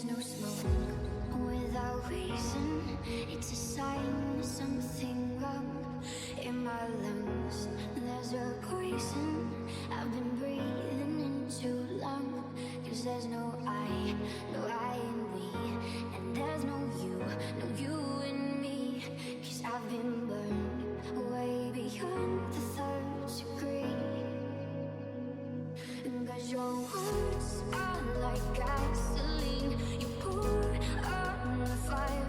there's no smoke without reason. It's a sign of something wrong in my lungs. There's a poison I've been breathing in too long. Cause there's no I in we. And there's no you in me. Cause I've been burned way beyond the third degree. Cause your words are like gasoline you pour on the fire.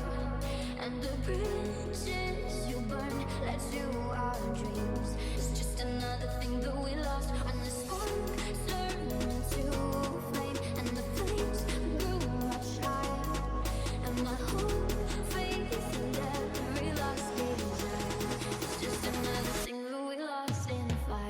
And the bridges you burn led to our dreams. It's just another thing that we lost when the spark turned into flame. And the flames grew much higher. And my whole faith in every lost desire. It's just another thing that we lost in the fire.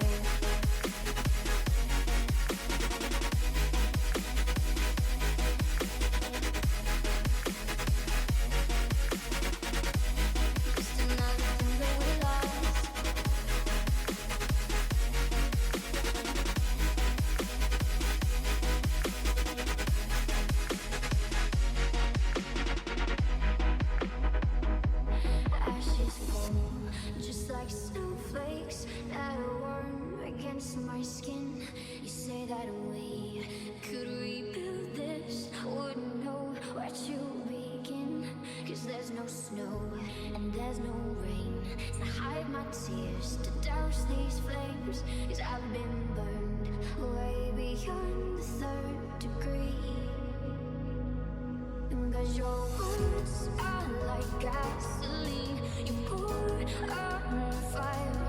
My skin, you say that we could rebuild this, wouldn't know where to begin. Cause there's no snow and there's no rain to hide my tears, to douse these flames. Cause I've been burned way beyond the third degree. Cause your words are like gasoline you pour on the fire.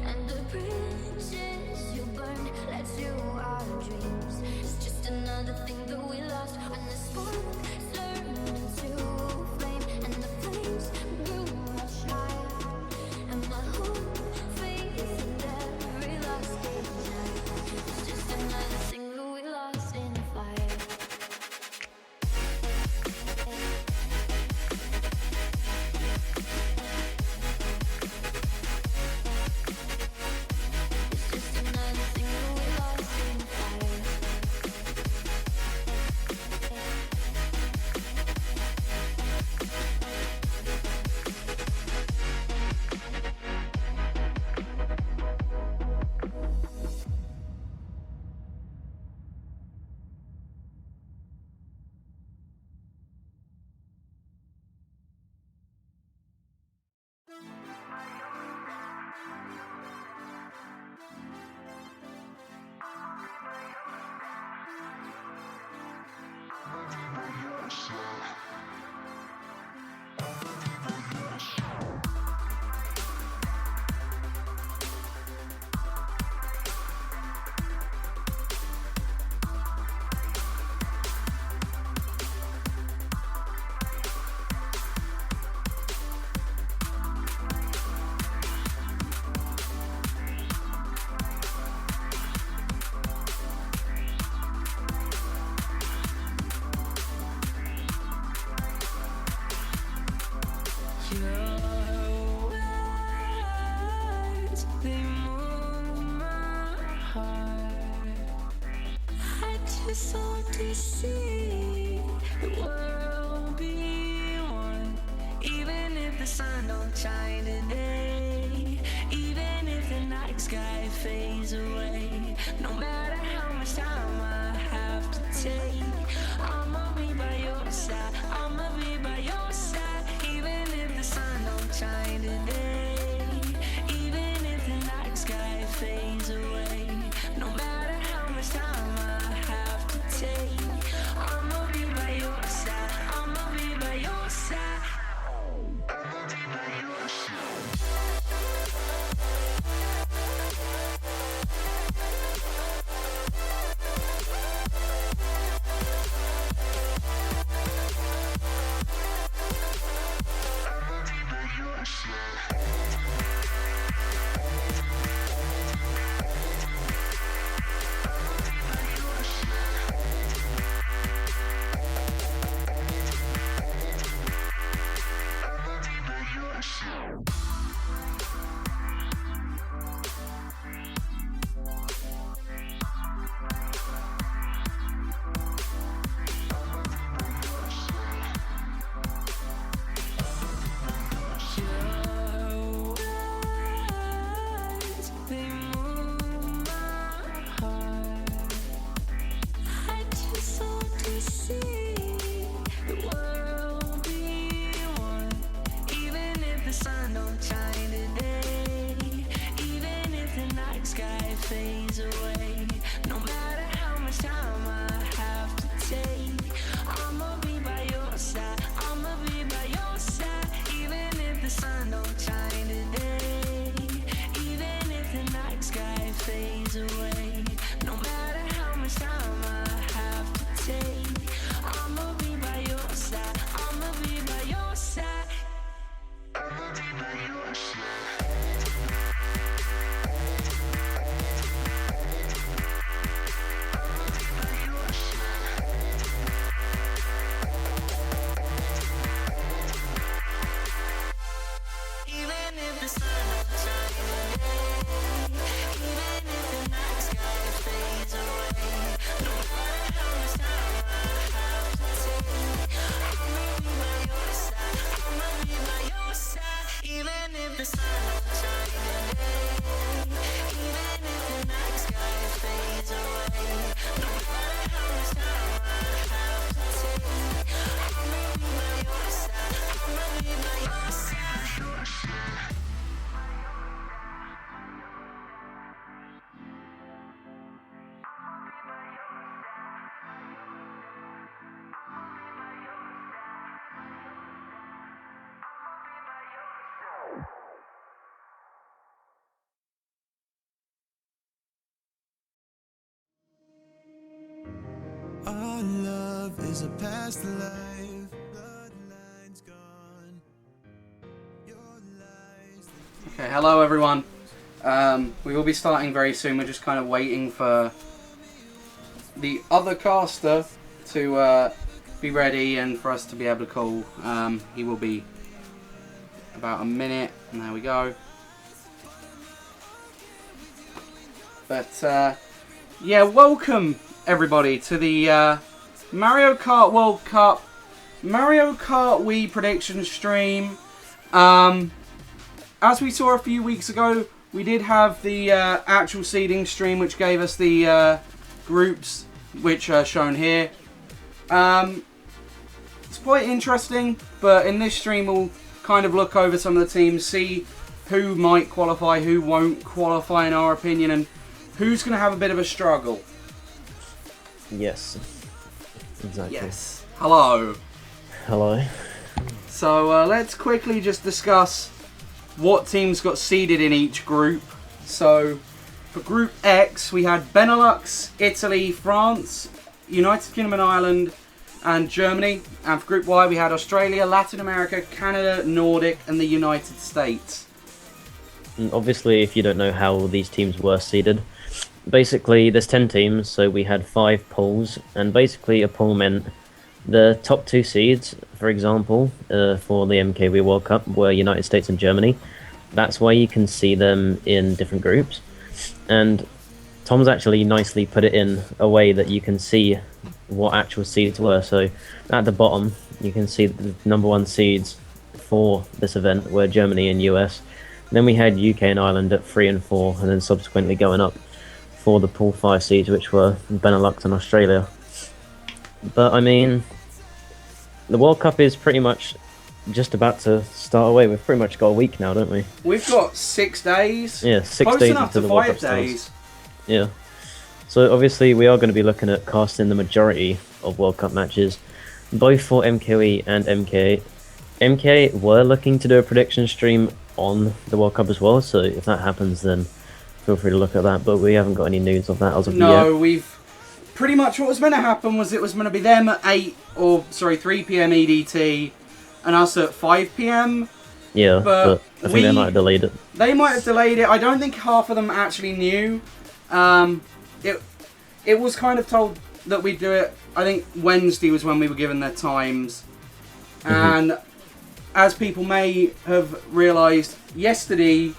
And the bridges you burned led to our dreams. It's just another thing that we lost when the spark turned into flame. And the flames grew much higher. And my whole faith in every lost desire. It's just another thing that we lost in the fire. Our love is a past life, bloodlines gone. Your lies. Okay, hello everyone. We will be starting very soon. We're just kind of waiting for the other caster to be ready and for us to be able to call. He will be about a minute, and there we go. But yeah, welcome everybody to the Mario Kart World Cup Mario Kart Wii prediction stream. As we saw a few weeks ago, we did have the actual seeding stream, which gave us the groups, which are shown here. It's quite interesting, but in this stream we'll kind of look over some of the teams, see who might qualify, who won't qualify in our opinion, and who's going to have a bit of a struggle. Yes, exactly. Yes. Hello. Hello. So let's quickly just discuss what teams got seeded in each group. So for Group X, we had Benelux, Italy, France, United Kingdom and Ireland, and Germany. And for Group Y, we had Australia, Latin America, Canada, Nordic, and the United States. And obviously, if you don't know how these teams were seeded, basically there's 10 teams, so we had 5 pools, and basically a pool meant the top 2 seeds, for example, for the MKW World Cup were United States and Germany. That's why you can see them in different groups. And Tom's actually nicely put it in a way that you can see what actual seeds were. So at the bottom, you can see the number 1 seeds for this event were Germany and US. Then we had UK and Ireland at 3 and 4, and then subsequently going up for the pool 5 seeds, which were Benelux and Australia. But I mean, the World Cup is pretty much just about to start away. We've pretty much got a week now, don't we? We've got 6 days. Yeah, 6 Close days enough into to the World 5 Cup starts. days. Yeah. So obviously we are going to be looking at casting the majority of World Cup matches, both for MKE and MK8. MK8 were looking to do a prediction stream on the World Cup as well, so if that happens then feel free to look at that, but we haven't got any news of that as of yet. No, we've pretty much what was going to happen was it was going to be them at 3 p.m. EDT and us at 5 p.m. Yeah, but I think they might have delayed it. They might have delayed it. I don't think half of them actually knew. It was kind of told that we'd do it. I think Wednesday was when we were given their times. And as people may have realised, yesterday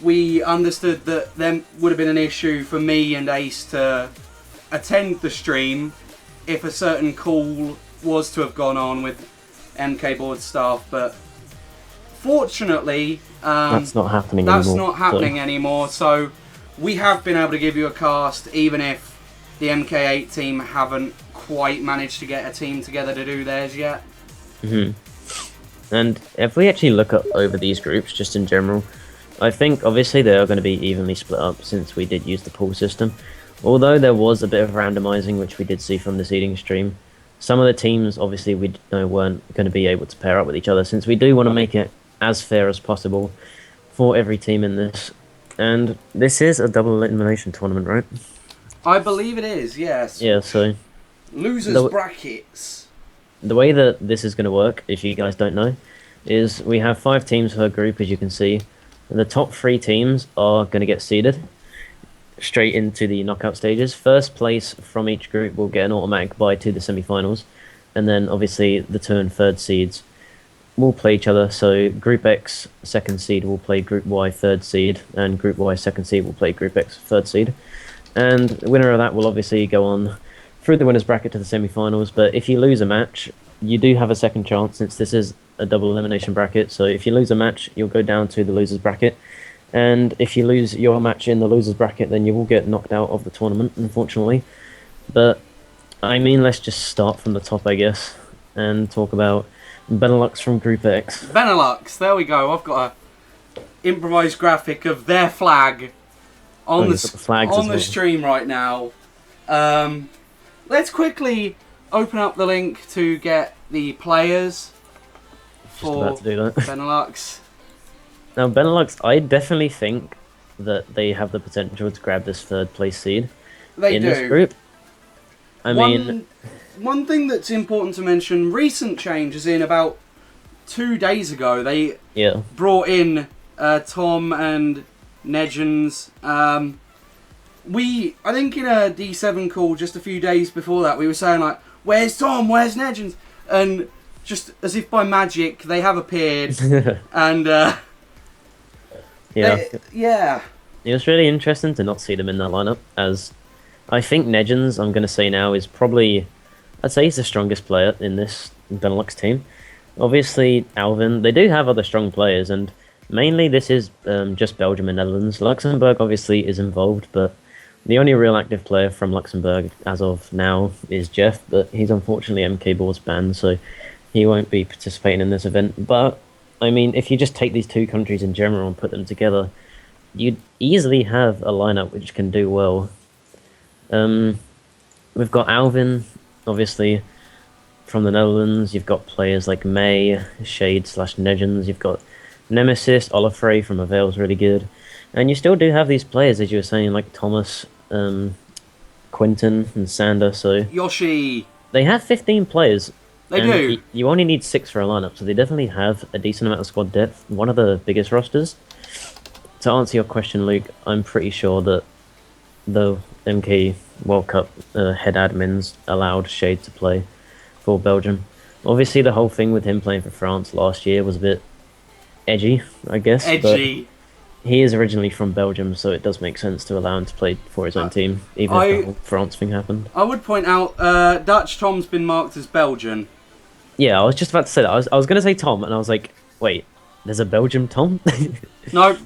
we understood that there would have been an issue for me and Ace to attend the stream if a certain call was to have gone on with MK board staff, but fortunately that's not happening anymore. So we have been able to give you a cast, even if the MK8 team haven't quite managed to get a team together to do theirs yet. And if we actually look at over these groups, just in general, I think obviously they are going to be evenly split up since we did use the pool system. Although there was a bit of randomizing, which we did see from the seeding stream, some of the teams obviously we know weren't going to be able to pair up with each other, since we do want to make it as fair as possible for every team in this. And this is a double elimination tournament, right? I believe it is, yes. Yeah, so losers brackets. The way that this is going to work, if you guys don't know, is we have 5 teams per group, as you can see. And the top 3 teams are going to get seeded straight into the knockout stages. First place from each group will get an automatic bye to the semi-finals. And then obviously the 2 and 3rd seeds will play each other. So Group X 2nd seed will play Group Y 3rd seed, and Group Y 2nd seed will play Group X 3rd seed. And the winner of that will obviously go on through the winner's bracket to the semi-finals. But if you lose a match, you do have a second chance, since this is a double elimination bracket. So if you lose a match, you'll go down to the loser's bracket. And if you lose your match in the loser's bracket, then you will get knocked out of the tournament, unfortunately. But, I mean, let's just start from the top, I guess, and talk about Benelux from Group X. Benelux, there we go. I've got a improvised graphic of their flag on the stream right now. Let's quickly open up the link to get the players for Benelux. Now, Benelux, I definitely think that they have the potential to grab this 3rd place seed in this group. I mean, one thing that's important to mention, recent changes in about 2 days ago, they brought in Tom and Nedgens. I think in a D7 call just a few days before that, we were saying like, where's Tom, where's Nedgens? And just as if by magic, they have appeared. And yeah. It was really interesting to not see them in that lineup, as I think Nedgens, I'm going to say now, is probably, I'd say he's the strongest player in this Benelux team. Obviously, Alvin, they do have other strong players, and mainly this is just Belgium and Netherlands. Luxembourg obviously is involved, but the only real active player from Luxembourg as of now is Jeff, but he's unfortunately MK Ball's banned, so he won't be participating in this event. But, I mean, if you just take these two countries in general and put them together, you'd easily have a lineup which can do well. We've got Alvin, obviously, from the Netherlands. You've got players like May, Shade/Nedgens. You've got Nemesis, Olafray from Avail's really good. And you still do have these players, as you were saying, like Thomas, Quinton, and Sander. So Yoshi. They have 15 players. They do. You only need 6 for a lineup, so they definitely have a decent amount of squad depth. One of the biggest rosters. To answer your question, Luke, I'm pretty sure that the MK World Cup head admins allowed Shade to play for Belgium. Obviously, the whole thing with him playing for France last year was a bit edgy, I guess. Edgy. But he is originally from Belgium, so it does make sense to allow him to play for his own team, even if the whole France thing happened. I would point out, Dutch Tom's been marked as Belgian. Yeah, I was just about to say that. I was going to say Tom, and I was like, wait, there's a Belgium Tom? No,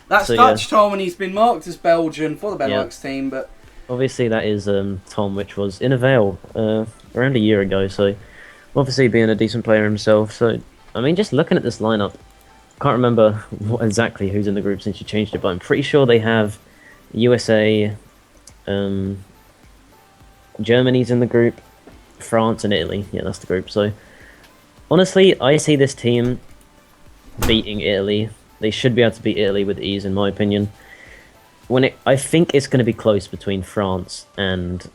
that's so, Dutch Tom, and he's been marked as Belgian for the Benelux team, but... Obviously, that is Tom, which was in Avail around a year ago, so obviously being a decent player himself. So, I mean, just looking at this lineup, I can't remember exactly who's in the group since you changed it, but I'm pretty sure they have USA, Germany's in the group, France and Italy. Yeah, that's the group. So, honestly, I see this team beating Italy. They should be able to beat Italy with ease, in my opinion. I think it's going to be close between France and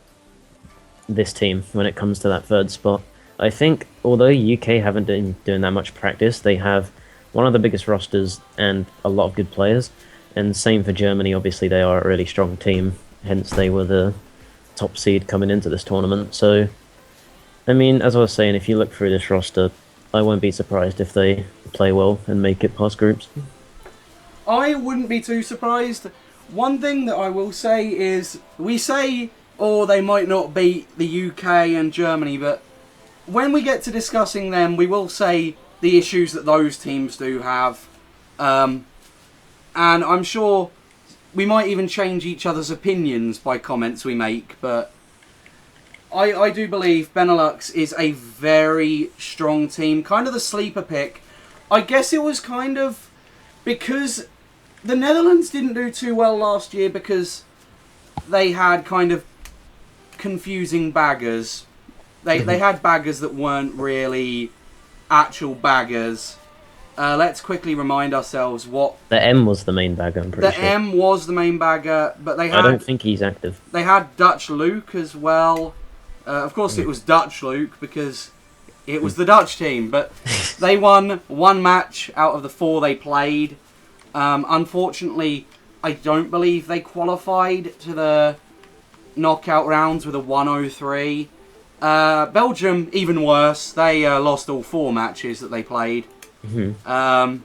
this team when it comes to that third spot. I think, although UK haven't been doing that much practice, they have one of the biggest rosters and a lot of good players. And same for Germany, obviously they are a really strong team, hence they were the top seed coming into this tournament. So, I mean, as I was saying, if you look through this roster, I won't be surprised if they play well and make it past groups. I wouldn't be too surprised. One thing that I will say is, we say, they might not beat the UK and Germany, but when we get to discussing them, we will say the issues that those teams do have. And I'm sure we might even change each other's opinions by comments we make, but I do believe Benelux is a very strong team, kind of the sleeper pick. I guess it was kind of because the Netherlands didn't do too well last year because they had kind of confusing baggers. They had baggers that weren't really actual baggers. Let's quickly remind ourselves what... The M was the main bagger, I'm pretty sure. The M was the main bagger, but they had... I don't think he's active. They had Dutch Luke as well. Of course it was Dutch Luke because it was the Dutch team, but they won 1 match out of the 4 they played. Unfortunately, I don't believe they qualified to the knockout rounds with a 1-0-3. Belgium, even worse. They lost all 4 matches that they played. I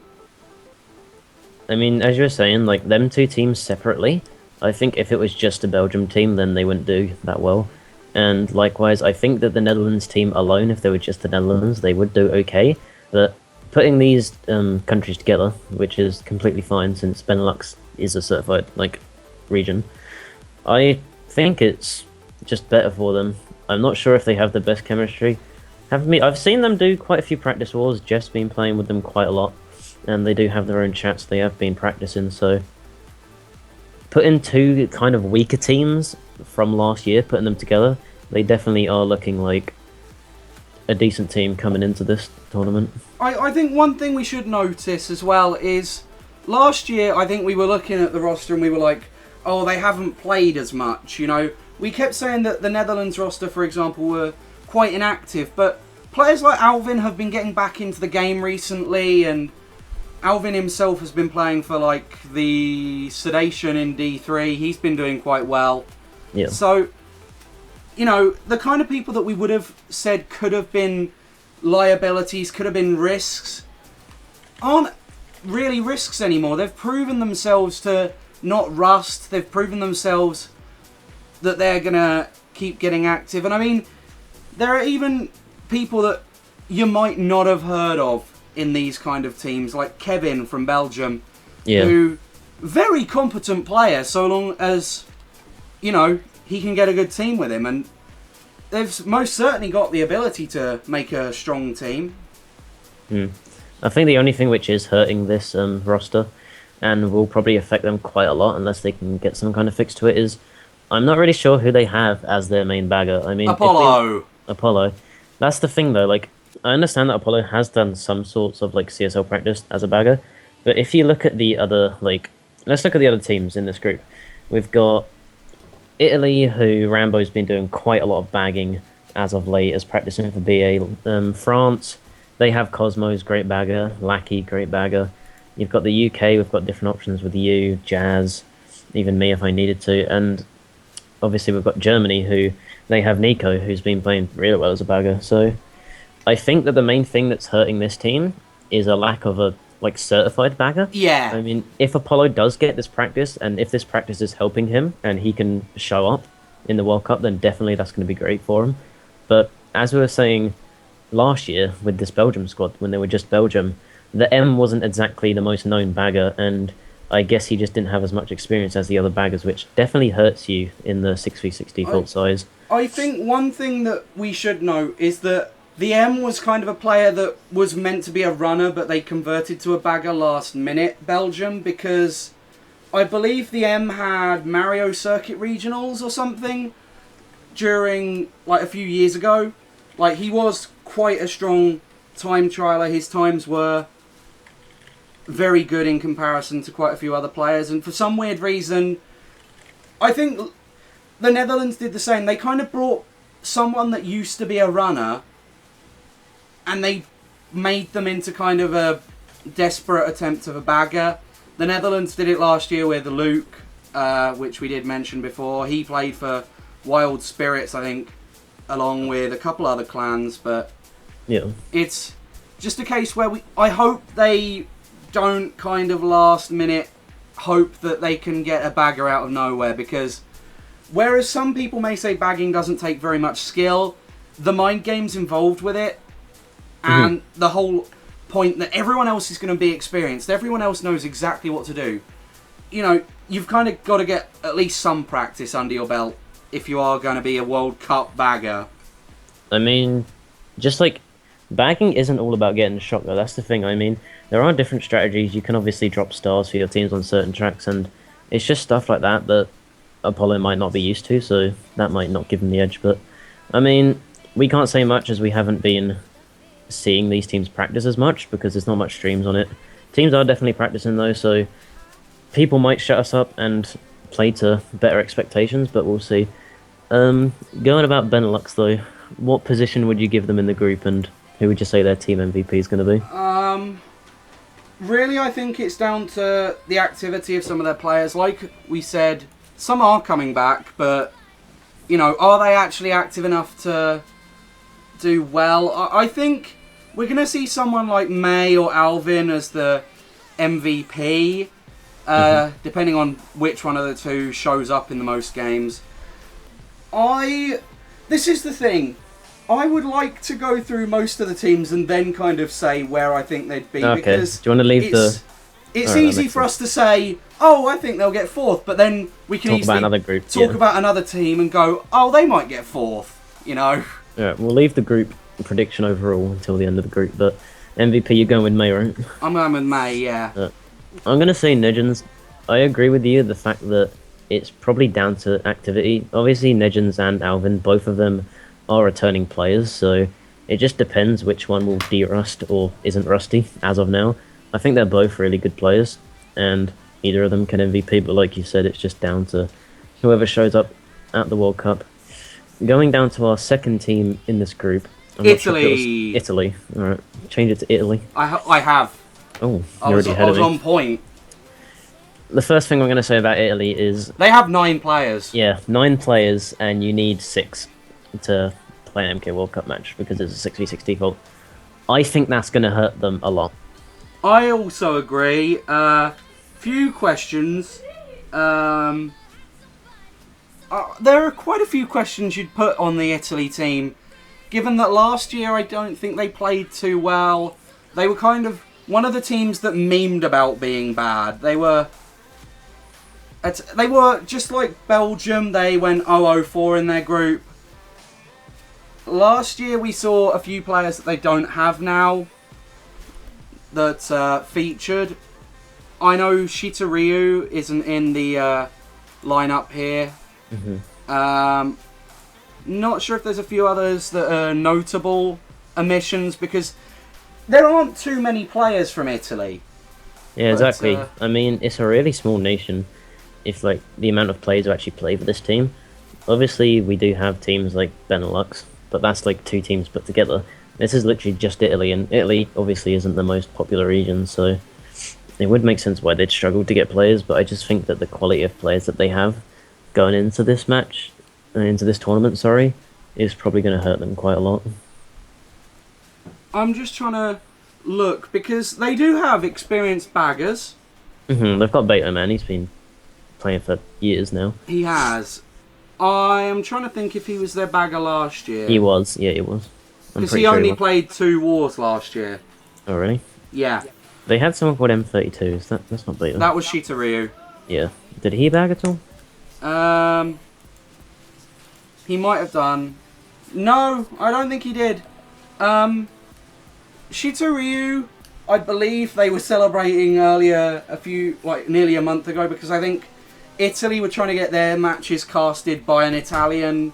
mean, as you were saying, like, them two teams separately, I think if it was just a Belgium team, then they wouldn't do that well. And likewise, I think that the Netherlands team alone, if they were just the Netherlands, they would do okay. But putting these countries together, which is completely fine since Benelux is a certified region, I think it's just better for them. I'm not sure if they have the best chemistry. I've seen them do quite a few practice wars. Jeff's been playing with them quite a lot, and they do have their own chats they have been practicing. So putting 2 kind of weaker teams from last year, putting them together, they definitely are looking like a decent team coming into this tournament. I think one thing we should notice as well is last year I think we were looking at the roster and we were like, oh, they haven't played as much, you know. we kept saying that the Netherlands roster, for example, were quite inactive, but players like Alvin have been getting back into the game recently, and Alvin himself has been playing for like the Sedation in D3. He's been doing quite well. Yeah. So, you know, the kind of people that we would have said could have been liabilities, could have been risks, aren't really risks anymore. They've proven themselves to not rust. They've proven themselves that they're going to keep getting active. And I mean, there are even people that you might not have heard of in these kind of teams, like Kevin from Belgium, who, very competent player, so long as, you know, he can get a good team with him. And they've most certainly got the ability to make a strong team. I think the only thing which is hurting this roster, and will probably affect them quite a lot unless they can get some kind of fix to it, is I'm not really sure who they have as their main bagger. I mean, Apollo. That's the thing though, like, I understand that Apollo has done some sorts of like CSL practice as a bagger, but if you look at the other, like, let's look at the other teams in this group. We've got Italy, who Rambo's been doing quite a lot of bagging as of late, as practicing for BA. France, they have Cosmos, great bagger, Lackey, great bagger. You've got the UK, we've got different options with you, Jazz, even me if I needed to, and obviously we've got Germany, who they have Nico, who's been playing really well as a bagger. So I think that the main thing that's hurting this team is a lack of a like certified bagger. Yeah. I mean, if Apollo does get this practice, and if this practice is helping him, and he can show up in the World Cup, then definitely that's going to be great for him. But as we were saying last year with this Belgium squad, when they were just Belgium, the M wasn't exactly the most known bagger, and I guess he just didn't have as much experience as the other baggers, which definitely hurts you in the 6v6 default size. I think one thing that we should know is that the M was kind of a player that was meant to be a runner, but they converted to a bagger last minute, Belgium, because I believe the M had Mario Circuit Regionals or something during, like, a few years ago. Like, he was quite a strong time trialer. His times were very good in comparison to quite a few other players, and for some weird reason, I think the Netherlands did the same. They kind of brought someone that used to be a runner, and they made them into kind of a desperate attempt of a bagger. The Netherlands did it last year with Luke, which we did mention before. He played for Wild Spirits, I think, along with a couple other clans, but yeah, it's just a case where I hope they don't kind of last minute hope that they can get a bagger out of nowhere, because whereas some people may say bagging doesn't take very much skill, the mind games involved with it, and the whole point that everyone else is going to be experienced, everyone else knows exactly what to do. You know, you've kind of got to get at least some practice under your belt if you are going to be a World Cup bagger. I mean, just like, bagging isn't all about getting a shot though, that's the thing. I mean, there are different strategies. You can obviously drop stars for your teams on certain tracks, and it's just stuff like that that Apollo might not be used to, so that might not give him the edge. But, I mean, we can't say much as we haven't been seeing these teams practice as much, because there's not much streams on it. Teams are definitely practicing though, so people might shut us up and play to better expectations, but we'll see. Going about Benelux though, what position would you give them in the group, and who would you say their team MVP is going to be? Really, I think it's down to the activity of some of their players. Like we said, some are coming back, but, you know, are they actually active enough to do well? I think we're going to see someone like May or Alvin as the MVP, depending on which one of the two shows up in the most games. This is the thing. I would like to go through most of the teams and then kind of say where I think they'd be. Okay. Because do you want to leave it's easy for us to say, oh, I think they'll get fourth, but then we can talk about another group, talk about another team and go, oh, they might get fourth, you know? Yeah, we'll leave the group prediction overall until the end of the group, but MVP, you're going with May, right? I'm going with May, yeah. I'm going to say Negins. I agree with you, the fact that it's probably down to activity. Obviously, Negins and Alvin, both of them are returning players, so it just depends which one will de-rust or isn't rusty as of now. I think they're both really good players, and either of them can MVP, but like you said, it's just down to whoever shows up at the World Cup. Going down to our second team in this group. I'm not sure if it was Italy. Italy. All right, change it to Italy. I have. Oh, I you're was, already I ahead was of me. on point. The first thing I'm going to say about Italy is, They have 9 players. yeah, 9 players, and you need 6 to play an MK World Cup match because it's a 6v6 default. I think that's going to hurt them a lot. I also agree. Few questions. There are quite a few questions you'd put on the Italy team, given that last year I don't think they played too well. They were kind of one of the teams that memed about being bad. They were just like Belgium. They went 0-4 in their group. Last year we saw a few players that they don't have now that featured. I know Shitaryu isn't in the lineup here. Not sure if there's a few others that are notable omissions because there aren't too many players from Italy. Yeah, But, exactly. I mean, it's a really small nation. If like the amount of players who actually play for this team, obviously we do have teams like Benelux, but that's like 2 teams put together. This is literally just Italy, and Italy obviously isn't the most popular region, so it would make sense why they'd struggle to get players. But I just think that the quality of players that they have going into this match, into this tournament, sorry, is probably going to hurt them quite a lot. I'm just trying to look because they do have experienced baggers. They've got Beto, man. He's been playing for years now. He has. I am trying to think if he was their bagger last year. He was, yeah, he was. I'm Because pretty he sure only was. played 2 wars last year. Oh, really? Yeah, They had someone called M32s. That's not Beto. that was Shitaryu. Yeah. Did he bag at all? He might have done. No, I don't think he did. Shitaryu, I believe they were celebrating earlier, nearly a month ago, because I think Italy were trying to get their matches casted by an Italian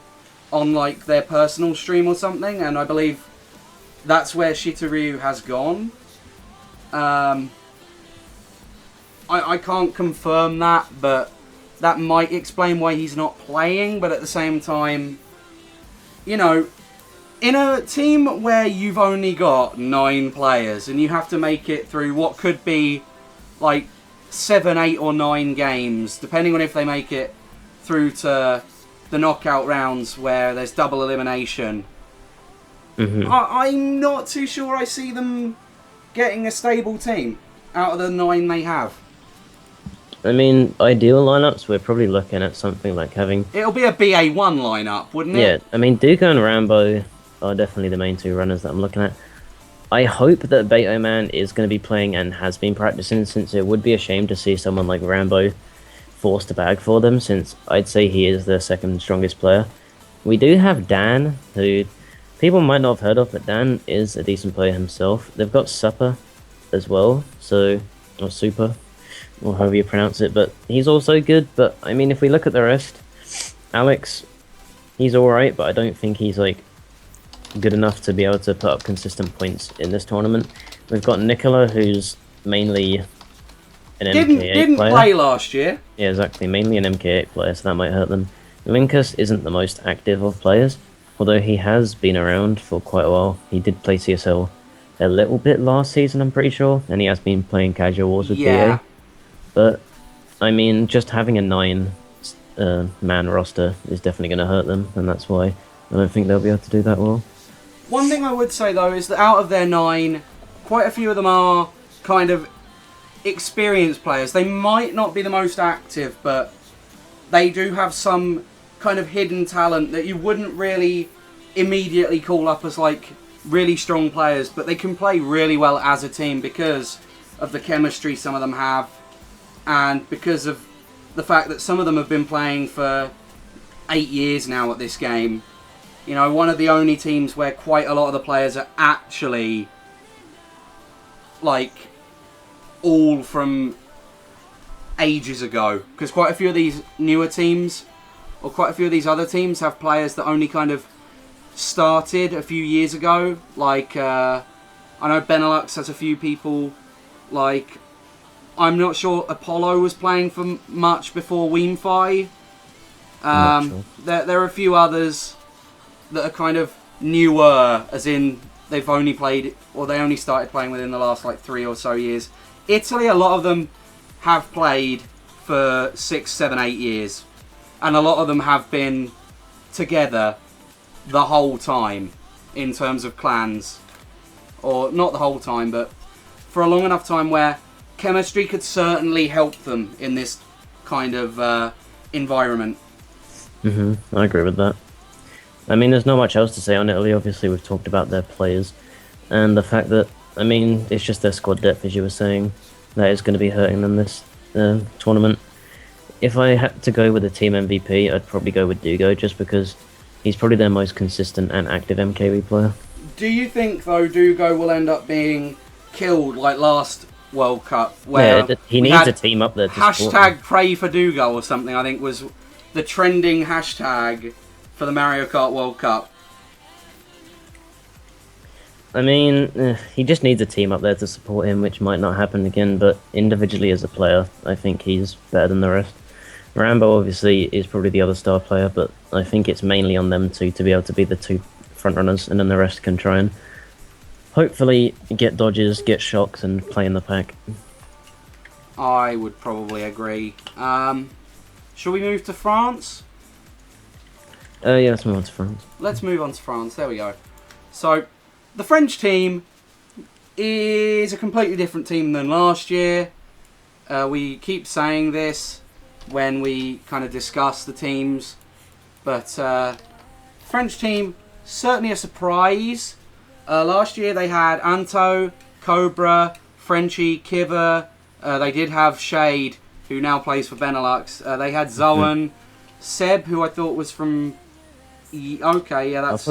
on like their personal stream or something, and I believe that's where Shitaryu has gone. I can't confirm that, but that might explain why he's not playing, but at the same time, you know, in a team where you've only got 9 players and you have to make it through what could be like 7, 8 or 9 games, depending on if they make it through to the knockout rounds where there's double elimination, I'm not too sure I see them getting a stable team out of the 9 they have. I mean, ideal lineups, we're probably looking at something like having... It'll be a BA1 lineup, wouldn't it? Yeah, I mean, Duca and Rambo are definitely the main 2 runners that I'm looking at. I hope that Beto Man is going to be playing and has been practicing, since it would be a shame to see someone like Rambo forced to bag for them, since I'd say he is their second strongest player. We do have Dan, who people might not have heard of, but Dan is a decent player himself. They've got Supper as well, or Super, or however you pronounce it, but he's also good. But I mean, if we look at the rest, Alex, he's alright, but I don't think he's like good enough to be able to put up consistent points in this tournament. We've got Nicola, who's mainly an MK8 didn't player. play last year. Yeah, exactly, mainly an MK8 player, so that might hurt them. Linkus isn't the most active of players, although he has been around for quite a while. He did play CSL a little bit last season, I'm pretty sure, and he has been playing casual wars with Yeah. BA. But, I mean, just having a 9-man roster is definitely going to hurt them, and that's why I don't think they'll be able to do that well. One thing I would say, though, is that out of their 9, quite a few of them are kind of experienced players. They might not be the most active, but they do have some kind of hidden talent that you wouldn't really immediately call up as, like, really strong players, but they can play really well as a team because of the chemistry some of them have, and because of the fact that some of them have been playing for 8 years now at this game. You know, one of the only teams where quite a lot of the players are actually, like, all from ages ago. Because quite a few of these newer teams, or quite a few of these other teams, have players that only kind of started a few years ago. Like, I know Benelux has a few people, like, I'm not sure Apollo was playing for much before Weemfi. I'm not sure. There are a few others that are kind of newer, as in they've only played, or they only started playing within the last like 3 or so years. Italy, a lot of them have played for 6, 7, 8 years, and a lot of them have been together the whole time in terms of clans, or not the whole time, but for a long enough time where chemistry could certainly help them in this kind of environment. I agree with that. I mean, there's not much else to say on Italy. Obviously, we've talked about their players and the fact that, I mean, it's just their squad depth, as you were saying, that is going to be hurting them this tournament. If I had to go with a team MVP, I'd probably go with Dugo, just because he's probably their most consistent and active MKB player. Do you think, though, Dugo will end up being killed like last World Cup, where he we needs had a team up there to support him. hashtag pray for Dugo or something, I think was the trending hashtag for the Mario Kart World Cup? I mean, he just needs a team up there to support him, which might not happen again, but individually as a player, I think he's better than the rest. Rambo obviously is probably the other star player, but I think it's mainly on them two to be able to be the two frontrunners, and then the rest can try and hopefully get dodges, get shocks, and play in the pack. I would probably agree. Shall we move to France? Yeah, let's move on to France. Let's move on to France. There we go. So, the French team is a completely different team than last year. We keep saying this when we kind of discuss the teams, but French team, certainly a surprise. Last year they had Anto, Cobra, Frenchie, Kiva. They did have Shade, who now plays for Benelux. They had Zoan, Seb, who I thought was from... Okay, yeah, that's...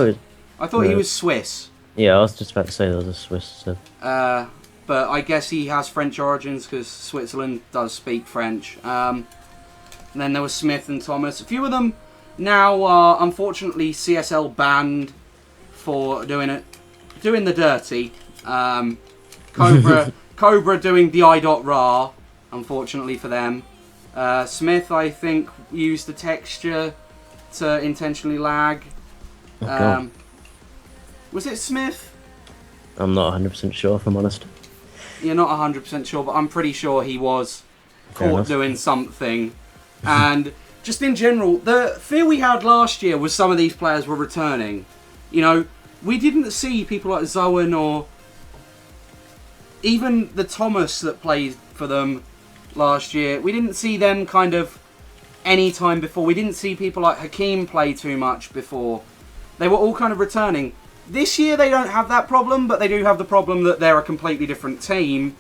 I thought he was Swiss. Yeah, I was just about to say there was a Swiss Seb. But I guess he has French origins because Switzerland does speak French. And then there was Smith and Thomas. A few of them now are unfortunately CSL banned for doing the dirty. Cobra doing the I.Ra, unfortunately for them. Smith, I think, used the texture to intentionally lag. Was it Smith? I'm not 100% sure, if I'm honest. You're not 100% sure, but I'm pretty sure he was caught doing something. And just in general, the fear we had last year was some of these players were returning. You know, we didn't see people like Zoan or even the Thomas that played for them last year. We didn't see them kind of any time before. We didn't see people like Hakeem play too much before. They were all kind of returning. This year they don't have that problem, but they do have the problem that they're a completely different team.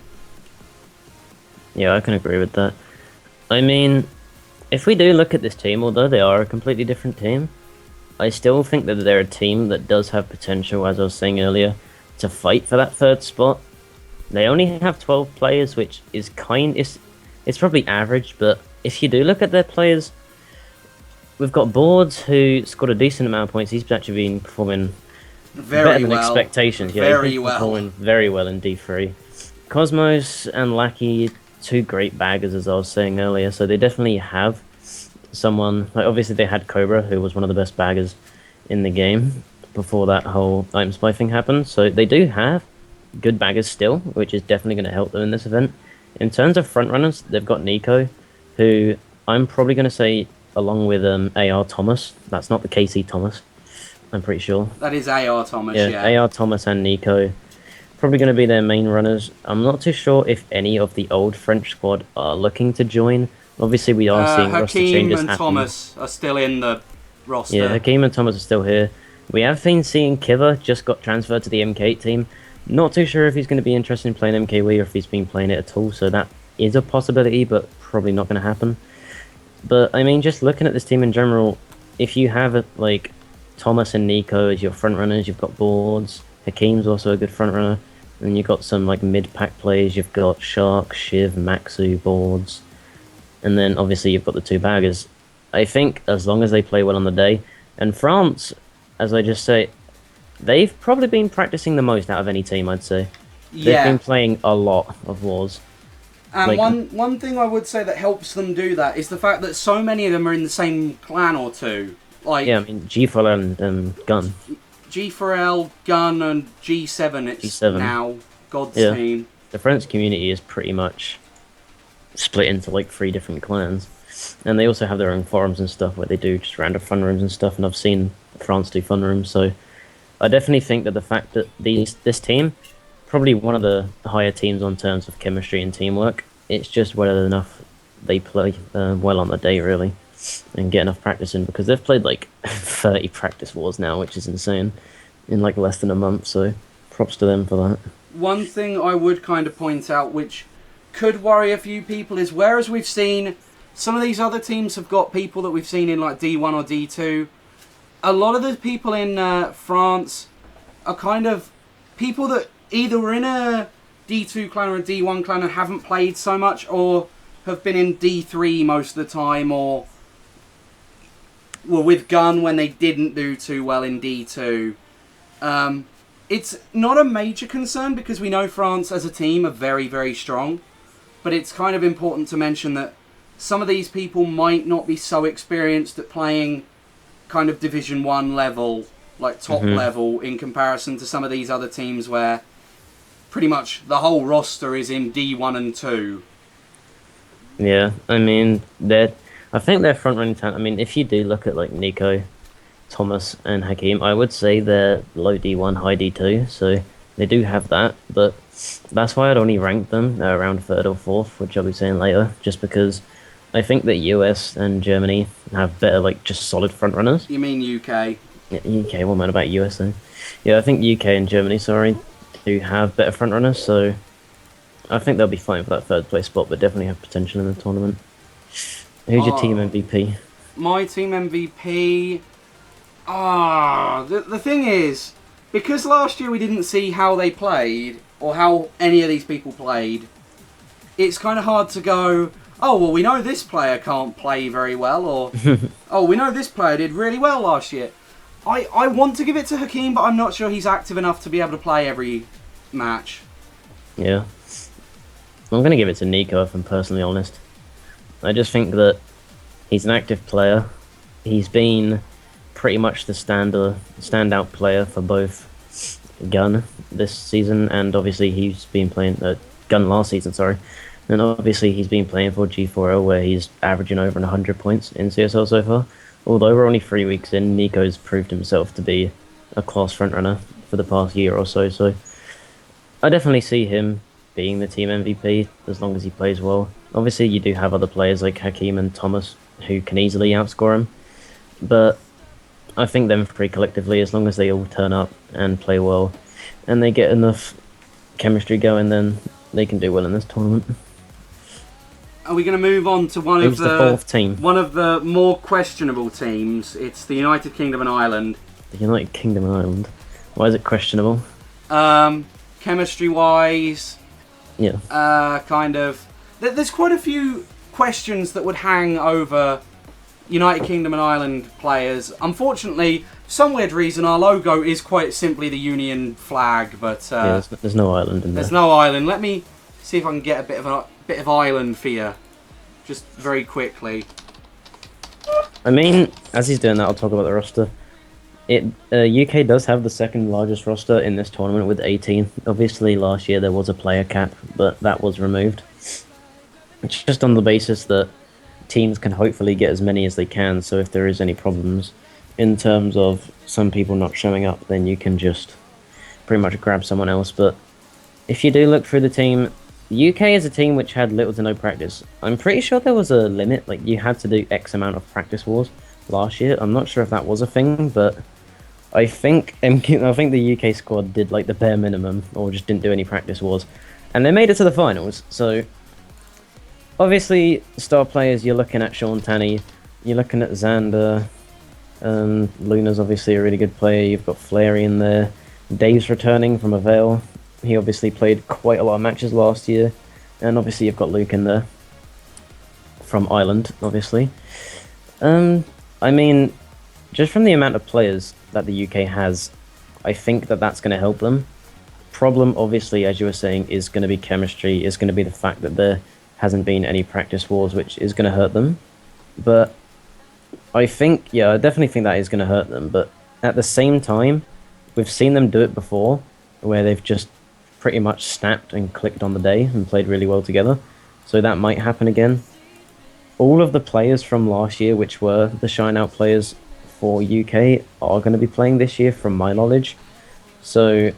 Yeah, I can agree with that. I mean, if we do look at this team, although they are a completely different team, I still think that they're a team that does have potential, as I was saying earlier, to fight for that third spot. They only have 12 players, which is it's probably average, but if you do look at their players, we've got Boards, who scored a decent amount of points. He's actually been performing better than expectations. Yeah, he's been performing very well in D3. Cosmos and Lackey, two great baggers, as I was saying earlier, so they definitely have someone. Like, obviously they had Cobra, who was one of the best baggers in the game before that whole item spy thing happened, so they do have good baggers still, which is definitely going to help them in this event. In terms of frontrunners, they've got Nico, who I'm probably going to say, along with AR Thomas. That's not the KC Thomas, I'm pretty sure. That is AR Thomas, yeah. AR Thomas and Nico. Probably going to be their main runners. I'm not too sure if any of the old French squad are looking to join. Obviously, we are seeing roster changes Hakeem and Thomas are still in the roster. Yeah, Hakeem and Thomas are still here. We have been seeing Kiva just got transferred to the MK8 team. Not too sure if he's going to be interested in playing MKW or if he's been playing it at all, so that is a possibility, but probably not going to happen. But, I mean, just looking at this team in general, if you have, like, Thomas and Nico as your front runners, you've got Boards, Hakeem's also a good front runner, and you've got some, like, mid-pack players, you've got Shark, Shiv, Maxu, Boards, and then, obviously, you've got the two baggers. I think, as long as they play well on the day, and France, as I just say, they've probably been practicing the most out of any team, I'd say. They've been playing a lot of wars. And Like, one thing I would say that helps them do that is the fact that so many of them are in the same clan or two. Like yeah, I mean, G4 and Gun. G4L, Gun, and G7. It's G7. now God's Yeah. team. The French community is pretty much split into like 3 different clans, and they also have their own forums and stuff where they do just random fun rooms and stuff. And I've seen France do fun rooms, so I definitely think that the fact that this team, probably one of the higher teams on terms of chemistry and teamwork, it's just whether enough they play well on the day really, and get enough practice in, because they've played like 30 practice wars now, which is insane, in like less than a month. So props to them for that. One thing I would kind of point out, which could worry a few people, is whereas we've seen some of these other teams have got people that we've seen in like D1 or D2, a lot of the people in France are kind of people that either were in a D2 clan or a D1 clan and haven't played so much, or have been in D3 most of the time, or were with Gun when they didn't do too well in D2. It's not a major concern because we know France as a team are very, very strong, but it's kind of important to mention that some of these people might not be so experienced at playing kind of Division 1 level, like top level, in comparison to some of these other teams where pretty much the whole roster is in D1 and 2. Yeah, I mean, I think they're front-running talent. I mean, if you do look at like Nico, Thomas, and Hakim, I would say they're low D1, high D2, so they do have that, but that's why I'd only rank them around 3rd or 4th, which I'll be saying later, just because I think that US and Germany have better, like, just solid front-runners. You mean UK? Yeah, UK, what man about US then? Yeah, I think UK and Germany, sorry, do have better front-runners, so I think they'll be fine for that 3rd place spot, but definitely have potential in the tournament. Who's your team MVP? My team MVP... the thing is, because last year we didn't see how they played, or how any of these people played, it's kind of hard to go, oh, well, we know this player can't play very well, or, oh, we know this player did really well last year. I want to give it to Hakim, but I'm not sure he's active enough to be able to play every match. Yeah. I'm going to give it to Nico, if I'm personally honest. I just think that he's an active player. He's been pretty much the standout player for both Gun this season, and obviously he's been playing Gun last season, sorry. And obviously he's been playing for G4L, where he's averaging over 100 points in CSL so far. Although we're only 3 weeks in, Nico's proved himself to be a class frontrunner for the past year or so. So I definitely see him being the team MVP as long as he plays well. Obviously you do have other players like Hakim and Thomas who can easily outscore him, but I think them 3 collectively, as long as they all turn up and play well and they get enough chemistry going, then they can do well in this tournament. Are we going to move on to one Who's of the 4th team? one of the more questionable teams? It's the United Kingdom and Ireland. The United Kingdom and Ireland. Why is it questionable? Chemistry-wise, Yeah. kind of... There's quite a few questions that would hang over United Kingdom and Ireland players. Unfortunately, for some weird reason, our logo is quite simply the Union flag, but Yeah, there's no Ireland in there. there's no Ireland. Let me see if I can get a bit of Ireland for you, just very quickly. I mean, as he's doing that, I'll talk about the roster. UK does have the 2nd largest roster in this tournament with 18. Obviously, last year there was a player cap, but that was removed. It's just on the basis that teams can hopefully get as many as they can, so if there is any problems in terms of some people not showing up, then you can just pretty much grab someone else. But if you do look through the team, the UK is a team which had little to no practice. I'm pretty sure there was a limit, like you had to do X amount of practice wars last year. I'm not sure if that was a thing, but I think the UK squad did like the bare minimum, or just didn't do any practice wars, and they made it to the finals. So obviously, star players, you're looking at Sean Tanney, you're looking at Xander, Luna's obviously a really good player, you've got Flary in there, Dave's returning from Avail, he obviously played quite a lot of matches last year, and obviously you've got Luke in there, from Ireland, obviously. I mean, just from the amount of players that the UK has, I think that that's going to help them. Problem, obviously, as you were saying, is going to be chemistry, is going to be the fact that they're hasn't been any practice wars, which is going to hurt them. But I think, yeah, I definitely think that is going to hurt them. But at the same time, we've seen them do it before, where they've just pretty much snapped and clicked on the day and played really well together. So that might happen again. All of the players from last year, which were the shine out players for UK, are going to be playing this year, from my knowledge. So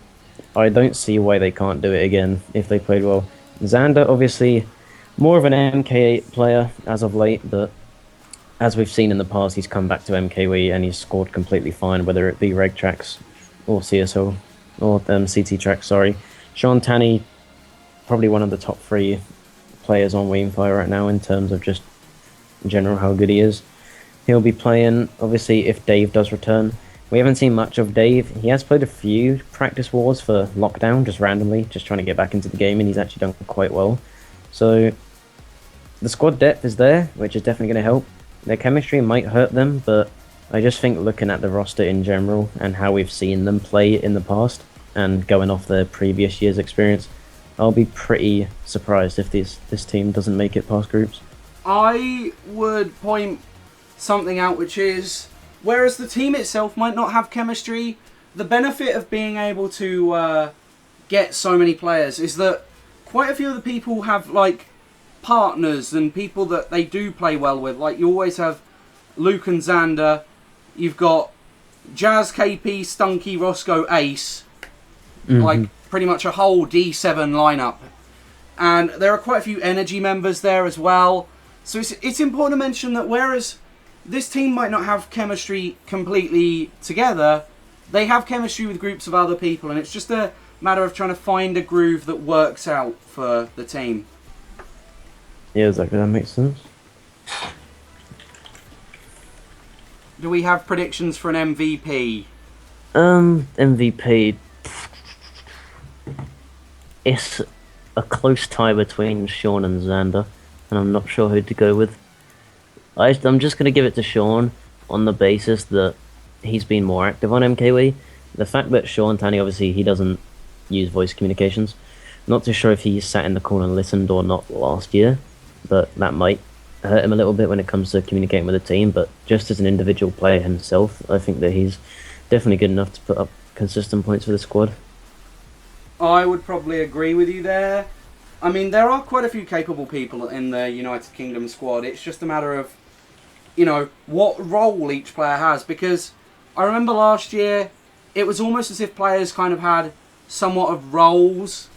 I don't see why they can't do it again if they played well. Xander, obviously, more of an MK8 player as of late, but as we've seen in the past, he's come back to MKW and he's scored completely fine, whether it be reg tracks or CSO or CT tracks. Sorry, Sean Tanney, probably one of the top 3 players on Weemfire right now in terms of just in general how good he is. He'll be playing, obviously, if Dave does return. We haven't seen much of Dave. He has played a few practice wars for Lockdown, just randomly, just trying to get back into the game, and he's actually done quite well. So the squad depth is there, which is definitely going to help. Their chemistry might hurt them, but I just think looking at the roster in general and how we've seen them play in the past and going off their previous year's experience, I'll be pretty surprised if this team doesn't make it past groups. I would point something out, which is, whereas the team itself might not have chemistry, the benefit of being able to get so many players is that quite a few of the people have like partners and people that they do play well with. Like, you always have Luke and Xander, you've got Jazz, KP, Stunky, Roscoe, Ace, like pretty much a whole D7 lineup. And there are quite a few energy members there as well. So it's important to mention that whereas this team might not have chemistry completely together, they have chemistry with groups of other people, and it's just a matter of trying to find a groove that works out for the team. Yeah, exactly, that makes sense. Do we have predictions for an MVP? MVP... It's a close tie between Sean and Xander, and I'm not sure who to go with. I'm just going to give it to Sean on the basis that he's been more active on MKW. The fact that Sean Tanney, obviously, he doesn't use voice communications. Not too sure if he sat in the corner and listened or not last year, but that might hurt him a little bit when it comes to communicating with the team. But just as an individual player himself, I think that he's definitely good enough to put up consistent points for the squad. I would probably agree with you there. I mean, there are quite a few capable people in the United Kingdom squad. It's just a matter of, what role each player has. Because I remember last year, it was almost as if players kind of had somewhat of roles.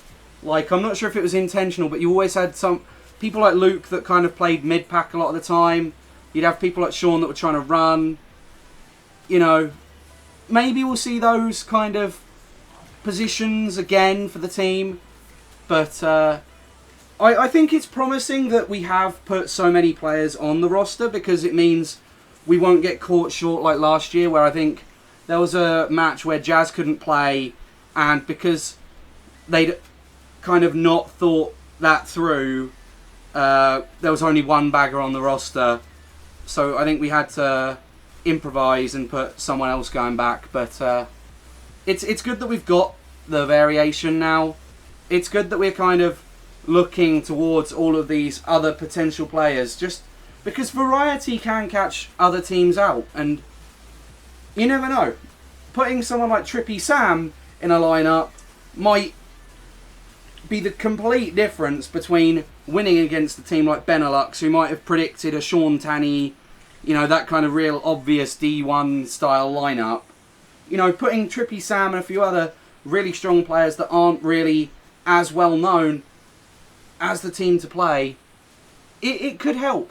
Like, I'm not sure if it was intentional, but you always had some people like Luke that kind of played mid-pack a lot of the time. You'd have people like Sean that were trying to run. Maybe we'll see those kind of positions again for the team. But I think it's promising that we have put so many players on the roster, because it means we won't get caught short like last year, where I think there was a match where Jazz couldn't play, and because they'd kind of not thought that through, there was only one bagger on the roster. So I think we had to improvise and put someone else going back. But it's good that we've got the variation now. It's good that we're kind of looking towards all of these other potential players, just because variety can catch other teams out, and you never know. Putting someone like Trippy Sam in a lineup might be the complete difference between winning against a team like Benelux, who might have predicted a Sean Tanney, that kind of real obvious D1 style lineup. Putting Trippy Sam and a few other really strong players that aren't really as well known as the team to play, it could help.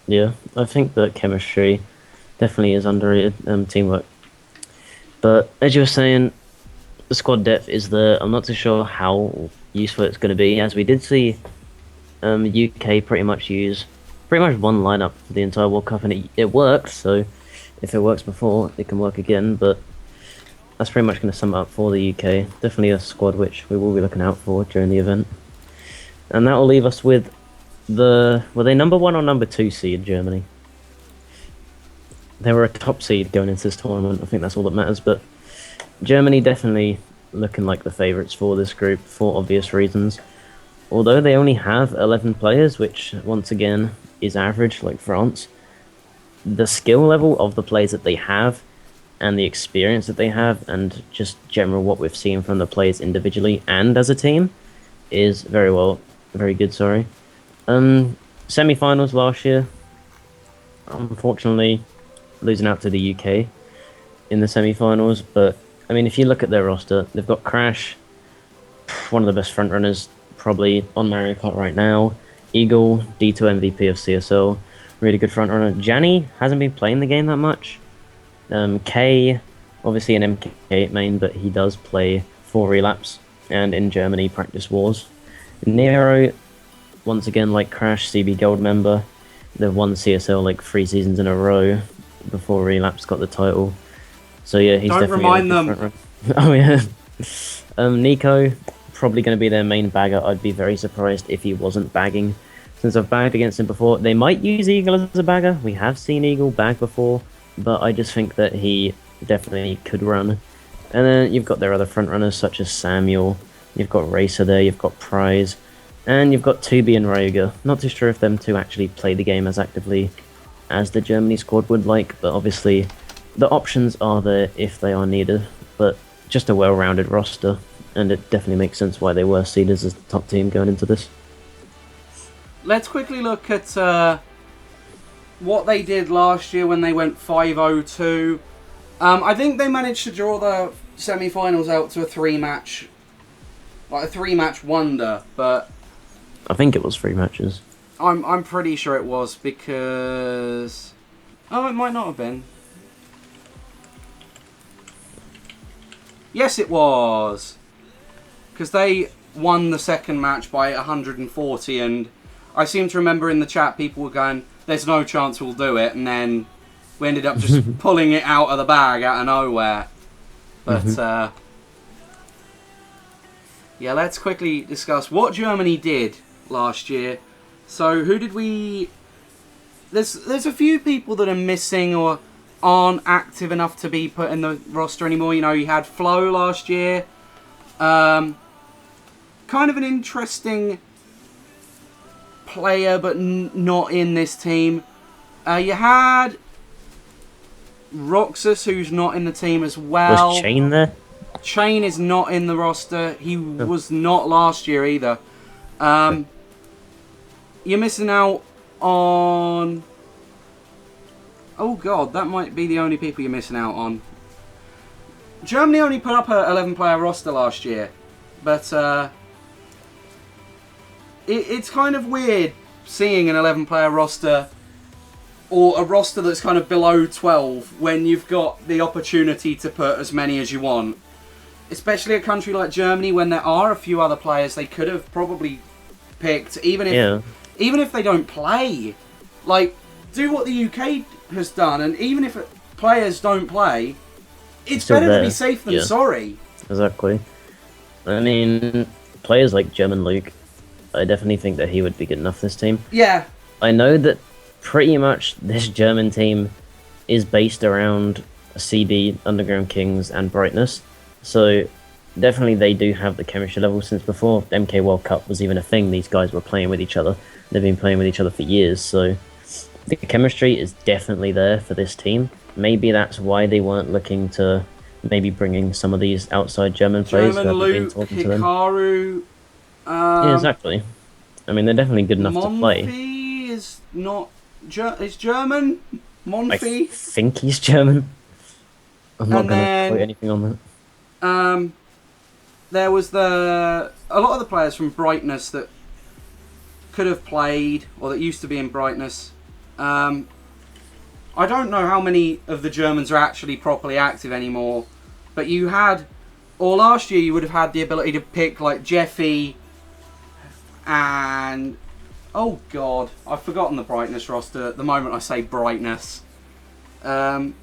Yeah, I think that chemistry definitely is underrated, teamwork. But as you were saying, the squad depth is there. I'm not too sure how useful it's going to be, as we did see UK pretty much use one lineup for the entire World Cup, and it worked. So if it works before, it can work again. But that's pretty much going to sum it up for the UK. Definitely a squad which we will be looking out for during the event. And that will leave us with were they number 1 or number 2 seed, Germany? They were a top seed going into this tournament. I think that's all that matters. But Germany definitely looking like the favourites for this group for obvious reasons. although they only have 11 players, which once again is average like France, the skill level of the players that they have and the experience that they have and just general what we've seen from the players individually and as a team is very good, sorry. Semi-finals last year, unfortunately losing out to the UK in the semi-finals, but I mean if you look at their roster, they've got Crash, one of the best front runners probably on Mario Kart right now, Eagle, D2 MVP of CSL, really good front runner. Janny hasn't been playing the game that much. K, obviously an MK8 main, but he does play for Relapse and in Germany practice wars. Nero, once again like Crash, CB Gold member. They've won CSL like 3 seasons in a row before Relapse got the title. So yeah, he's Don't definitely remind a them. good front runner. Oh yeah. Nico, probably going to be their main bagger. I'd be very surprised if he wasn't bagging. Since I've bagged against him before, they might use Eagle as a bagger. We have seen Eagle bag before, but I just think that he definitely could run. And then you've got their other front runners such as Samuel, you've got Racer there, you've got Prize, and you've got Tubi and Ryoga. Not too sure if them two actually play the game as actively as the Germany squad would like, but obviously the options are there if they are needed. But just a well-rounded roster, and it definitely makes sense why they were seeded as the top team going into this. Let's quickly look at what they did last year when they went 5-0-2. I think they managed to draw the semi-finals out to a 3-match, like a 3-match wonder. But I think it was 3 matches. I'm pretty sure it was because it might not have been. Yes, it was because they won the second match by 140 and. I seem to remember in the chat people were going, there's no chance we'll do it, and then we ended up just pulling it out of the bag out of nowhere. But, yeah, let's quickly discuss what Germany did last year. So, who did we... There's a few people that are missing or aren't active enough to be put in the roster anymore. You know, you had Flo last year. Kind of an interesting... player, but not in this team. You had Roxas, who's not in the team as well. Was Chain there? Chain is not in the roster. He was not last year either. You're missing out on... Oh god, that might be the only people you're missing out on. Germany only put up a 11-player roster last year, but it's kind of weird seeing an 11-player roster or a roster that's kind of below 12 when you've got the opportunity to put as many as you want. Especially a country like Germany when there are a few other players they could have probably picked, even if they don't play. Like, do what the UK has done, and even if players don't play, it's better to be safe than sorry. Exactly. I mean, players like German Luke, I definitely think that he would be good enough for this team. Yeah. I know that pretty much this German team is based around CB, Underground Kings, and Brightness. So definitely they do have the chemistry level since before MK World Cup was even a thing. These guys were playing with each other. They've been playing with each other for years. So the chemistry is definitely there for this team. Maybe that's why they weren't looking to maybe bringing some of these outside German players who haven't been talking to them. Hikaru... yeah, exactly. I mean, they're definitely good enough to play. Monfy is not... is German? Monfy? I think he's German. I'm not going to quote anything on that. There was a lot of the players from Brightness that could have played, or that used to be in Brightness. I don't know how many of the Germans are actually properly active anymore, but you had... Or last year you would have had the ability to pick like Jeffy and... Oh god, I've forgotten the Brightness roster the moment I say Brightness. But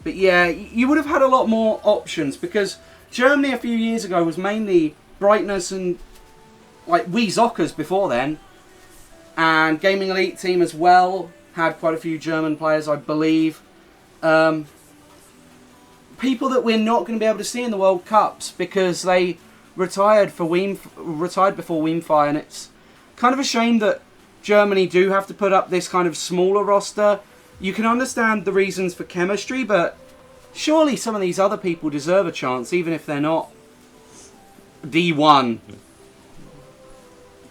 yeah, you would have had a lot more options because Germany a few years ago was mainly Brightness and like Wii Zockers before then. And Gaming Elite Team as well had quite a few German players, I believe. People that we're not going to be able to see in the World Cups because they retired before Weemfire, and it's kind of a shame that Germany do have to put up this kind of smaller roster. You can understand the reasons for chemistry, but surely some of these other people deserve a chance, even if they're not D1.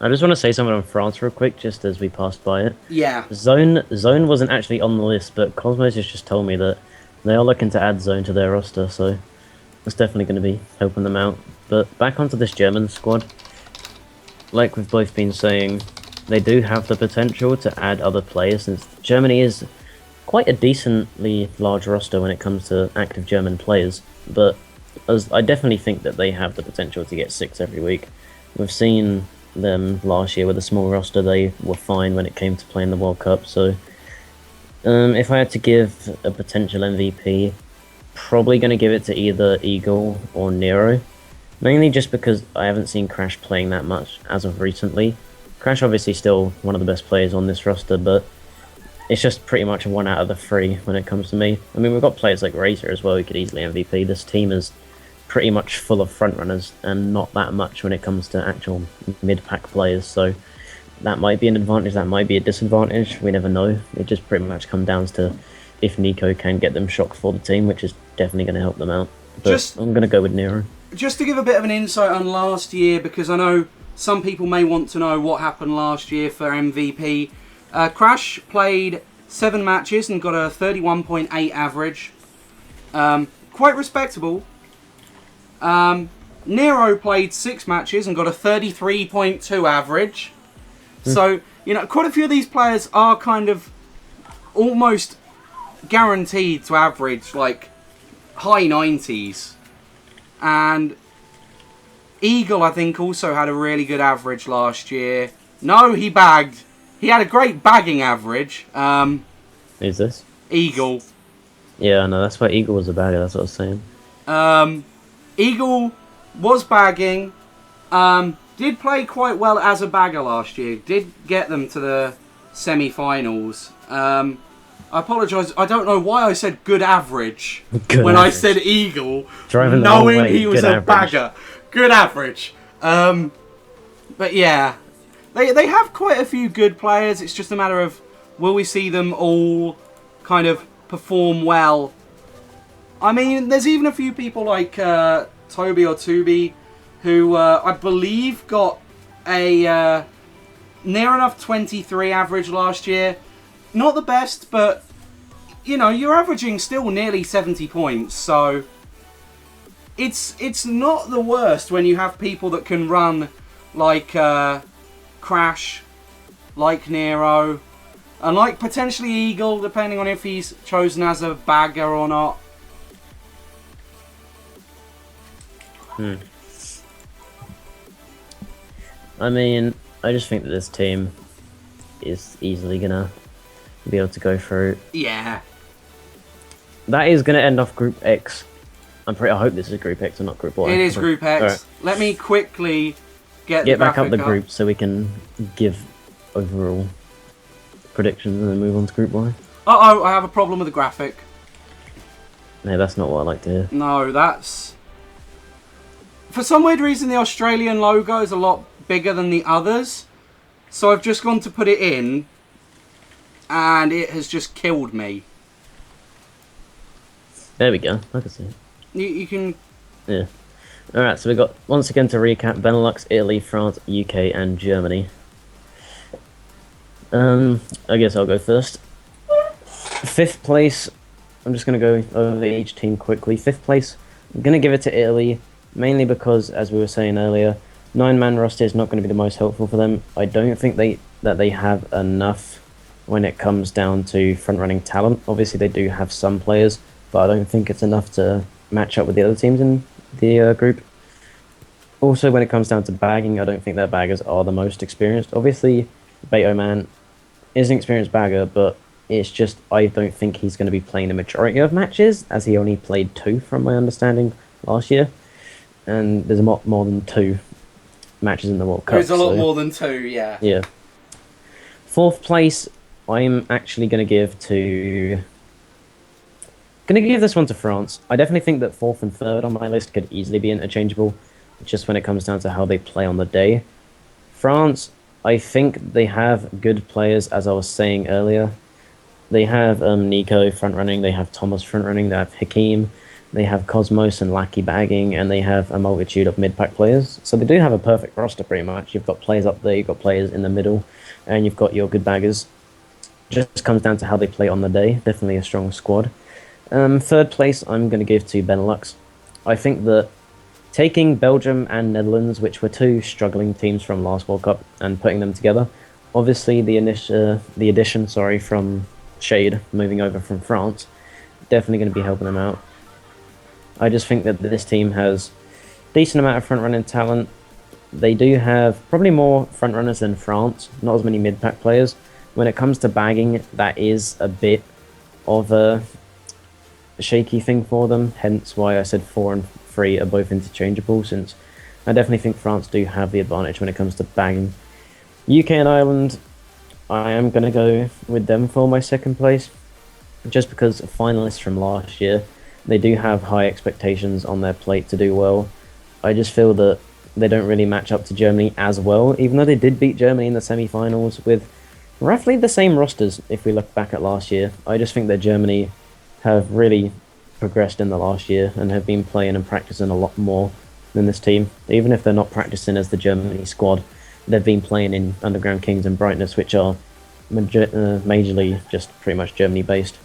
I just want to say something on France real quick, just as we passed by it. Yeah. Zone wasn't actually on the list, but Cosmos has just told me that they are looking to add Zone to their roster, so that's definitely going to be helping them out. But back onto this German squad, like we've both been saying, they do have the potential to add other players, since Germany is quite a decently large roster when it comes to active German players, but I definitely think that they have the potential to get 6 every week. We've seen them last year with a small roster. They were fine when it came to playing the World Cup, so if I had to give a potential MVP, probably going to give it to either Eagle or Nero, mainly just because I haven't seen Crash playing that much as of recently. Crash obviously still one of the best players on this roster, but it's just pretty much a 1 out of the 3 when it comes to me. I mean, we've got players like Razor as well who could easily MVP. This team is pretty much full of frontrunners and not that much when it comes to actual mid-pack players, so that might be an advantage, that might be a disadvantage, we never know. It just pretty much comes down to if Nico can get them shocked for the team, which is definitely going to help them out. But I'm going to go with Nero. Just to give a bit of an insight on last year, because I know some people may want to know what happened last year for MVP. Crash played 7 matches and got a 31.8 average. Quite respectable. Nero played 6 matches and got a 33.2 average. So, you know, quite a few of these players are kind of almost guaranteed to average like high 90s. And Eagle, I think, also had a really good average last year. No, he bagged. He had a great bagging average. Who's this? Eagle. Yeah, no, that's why Eagle was a bagger, that's what I was saying. Eagle was bagging. Did play quite well as a bagger last year. Did get them to the semi-finals. I apologise. I don't know why I said good average when I said Eagle, knowing he was a bagger. Good average. But yeah, they have quite a few good players. It's just a matter of will we see them all kind of perform well. I mean, there's even a few people like Toby or Tubi who I believe got a near enough 23 average last year. Not the best, but you know, you're averaging still nearly 70 points, so it's not the worst when you have people that can run like Crash, like Nero, and like potentially Eagle, depending on if he's chosen as a bagger or not. I mean, I just think that this team is easily gonna be able to go through. Yeah. That is gonna end off Group X. I hope this is Group X and not Group Y. It is Group X. Right. Let me quickly get back up the group so we can give overall predictions and then move on to Group Y. Uh-oh, I have a problem with the graphic. No, that's not what I like to hear. No, that's... For some weird reason, the Australian logo is a lot bigger than the others. So I've just gone to put it in, and it has just killed me. There we go. I can see it. You can... Yeah. Alright, so we got, once again to recap, Benelux, Italy, France, UK, and Germany. I guess I'll go first. 5th place, I'm just going to go over each team quickly. 5th place, I'm going to give it to Italy, mainly because, as we were saying earlier, 9-man roster is not going to be the most helpful for them. I don't think that they have enough when it comes down to front-running talent. Obviously, they do have some players, but I don't think it's enough to match up with the other teams in the group. Also, when it comes down to bagging, I don't think their baggers are the most experienced. Obviously, Beto Man is an experienced bagger, but it's just I don't think he's going to be playing the majority of matches, as he only played 2 from my understanding last year. And there's a lot more than 2 matches in the World Cup. There's a lot more than 2, yeah. Yeah. 4th place, I'm actually going to give to... Going to give this one to France. I definitely think that 4th and 3rd on my list could easily be interchangeable. just when it comes down to how they play on the day. France, I think they have good players, as I was saying earlier. They have Nico front running, they have Thomas front running, they have Hakim, they have Cosmos and Lackey bagging, and they have a multitude of mid pack players. So they do have a perfect roster pretty much. You've got players up there, you've got players in the middle, and you've got your good baggers. Just comes down to how they play on the day. Definitely a strong squad. Third place, I'm going to give to Benelux. I think that taking Belgium and Netherlands, which were two struggling teams from last World Cup, and putting them together, obviously the addition, from Shade moving over from France, definitely going to be helping them out. I just think that this team has decent amount of front running talent. They do have probably more front runners than France, not as many mid pack players. When it comes to bagging, that is a bit of a shaky thing for them, hence why I said 4 and 3 are both interchangeable, since I definitely think France do have the advantage when it comes to bagging. UK and Ireland, I am going to go with them for my second place, just because finalists from last year, they do have high expectations on their plate to do well. I just feel that they don't really match up to Germany as well, even though they did beat Germany in the semi-finals with roughly the same rosters if we look back at last year. I just think that Germany have really progressed in the last year and have been playing and practicing a lot more than this team. Even if they're not practicing as the Germany squad, they've been playing in Underground Kings and Brightness, which are majorly just pretty much Germany based.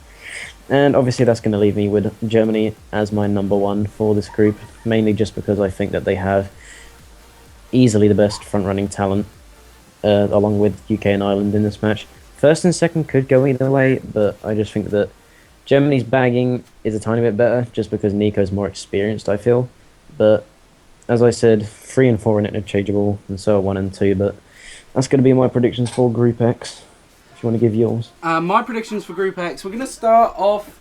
And obviously that's going to leave me with Germany as my number one for this group, mainly just because I think that they have easily the best front running talent, along with UK and Ireland in this match. First and second could go either way, but I just think that Germany's bagging is a tiny bit better, just because Nico's more experienced, I feel. But as I said, 3 and 4 are interchangeable, and so are 1 and 2. But that's going to be my predictions for Group X. If you want to give yours. My predictions for Group X, we're going to start off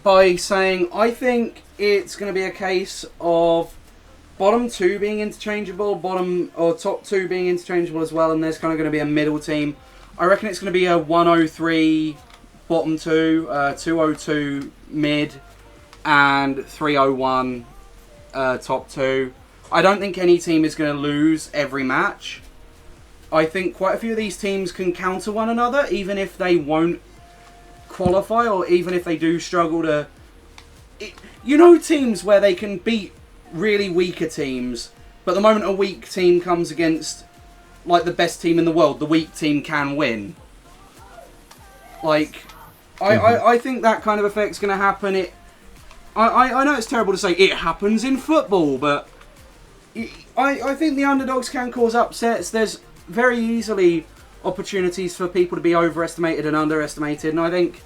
by saying I think it's going to be a case of bottom 2 being interchangeable, top 2 being interchangeable as well, and there's kind of going to be a middle team. I reckon it's going to be a 103 bottom 2, 202 mid, and 301 top 2. I don't think any team is going to lose every match. I think quite a few of these teams can counter one another, even if they won't qualify, or even if they do struggle to... teams where they can beat really weaker teams, but the moment a weak team comes against like the best team in the world, the weak team can win. I think that kind of effect's going to happen. I know it's terrible to say it happens in football, but I think the underdogs can cause upsets. There's very easily opportunities for people to be overestimated and underestimated, and I think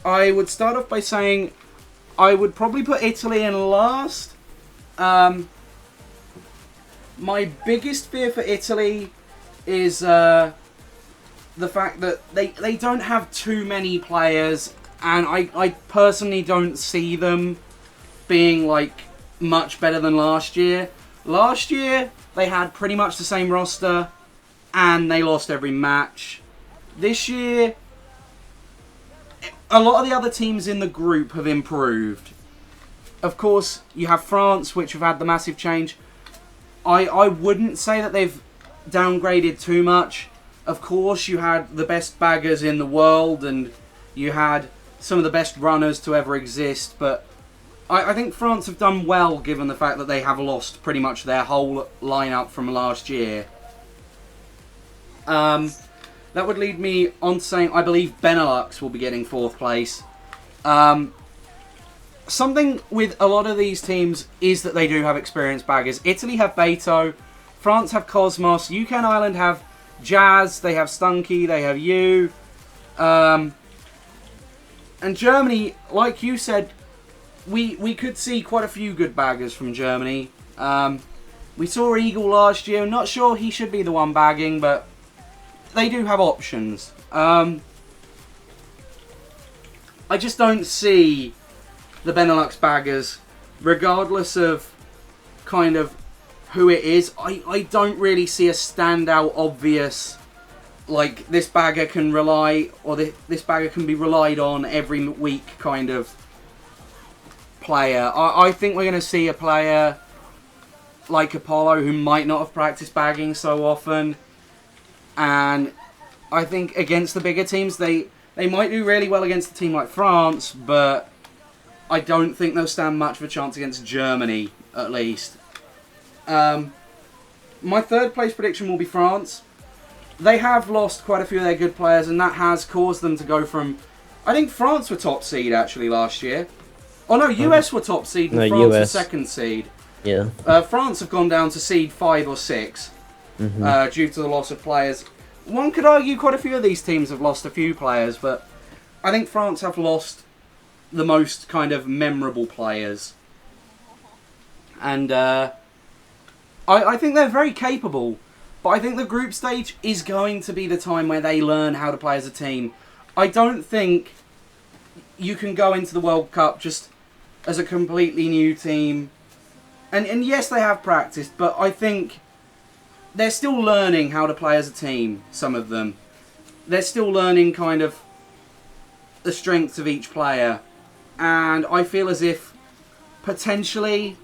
I would start off by saying I would probably put Italy in last. My biggest fear for Italy is the fact that they don't have too many players, and I personally don't see them being like much better than last year. Last year they had pretty much the same roster and they lost every match. This year a lot of the other teams in the group have improved. Of course, you have France, which have had the massive change. I wouldn't say that they've downgraded too much. Of course, you had the best baggers in the world, and you had some of the best runners to ever exist, but I think France have done well, given the fact that they have lost pretty much their whole lineup from last year. That would lead me on to saying I believe Benelux will be getting 4th place. Something with a lot of these teams is that they do have experienced baggers. Italy have Beto, France have Cosmos, UK and Ireland have Jazz, they have Stunky, they have you. And Germany, like you said, we could see quite a few good baggers from Germany. We saw Eagle last year. I'm not sure he should be the one bagging, but they do have options. I just don't see the Benelux baggers, regardless of kind of who it is. I don't really see a standout obvious, like this bagger can rely, or this bagger can be relied on every week kind of player. I think we're going to see a player like Apollo, who might not have practiced bagging so often. And I think against the bigger teams, they might do really well against a team like France, but I don't think they'll stand much of a chance against Germany, at least. My third place prediction will be France. They have lost quite a few of their good players, and that has caused them to go from... I think France were top seed, actually, last year. Oh, no, US were top seed and France was second seed. Yeah. France have gone down to seed 5 or 6 due to the loss of players. One could argue quite a few of these teams have lost a few players, but I think France have lost the most kind of memorable players. And I think they're very capable, but I think the group stage is going to be the time where they learn how to play as a team. I don't think you can go into the World Cup just as a completely new team. And yes, they have practiced, but I think they're still learning how to play as a team, some of them. They're still learning kind of the strengths of each player. And I feel as if potentially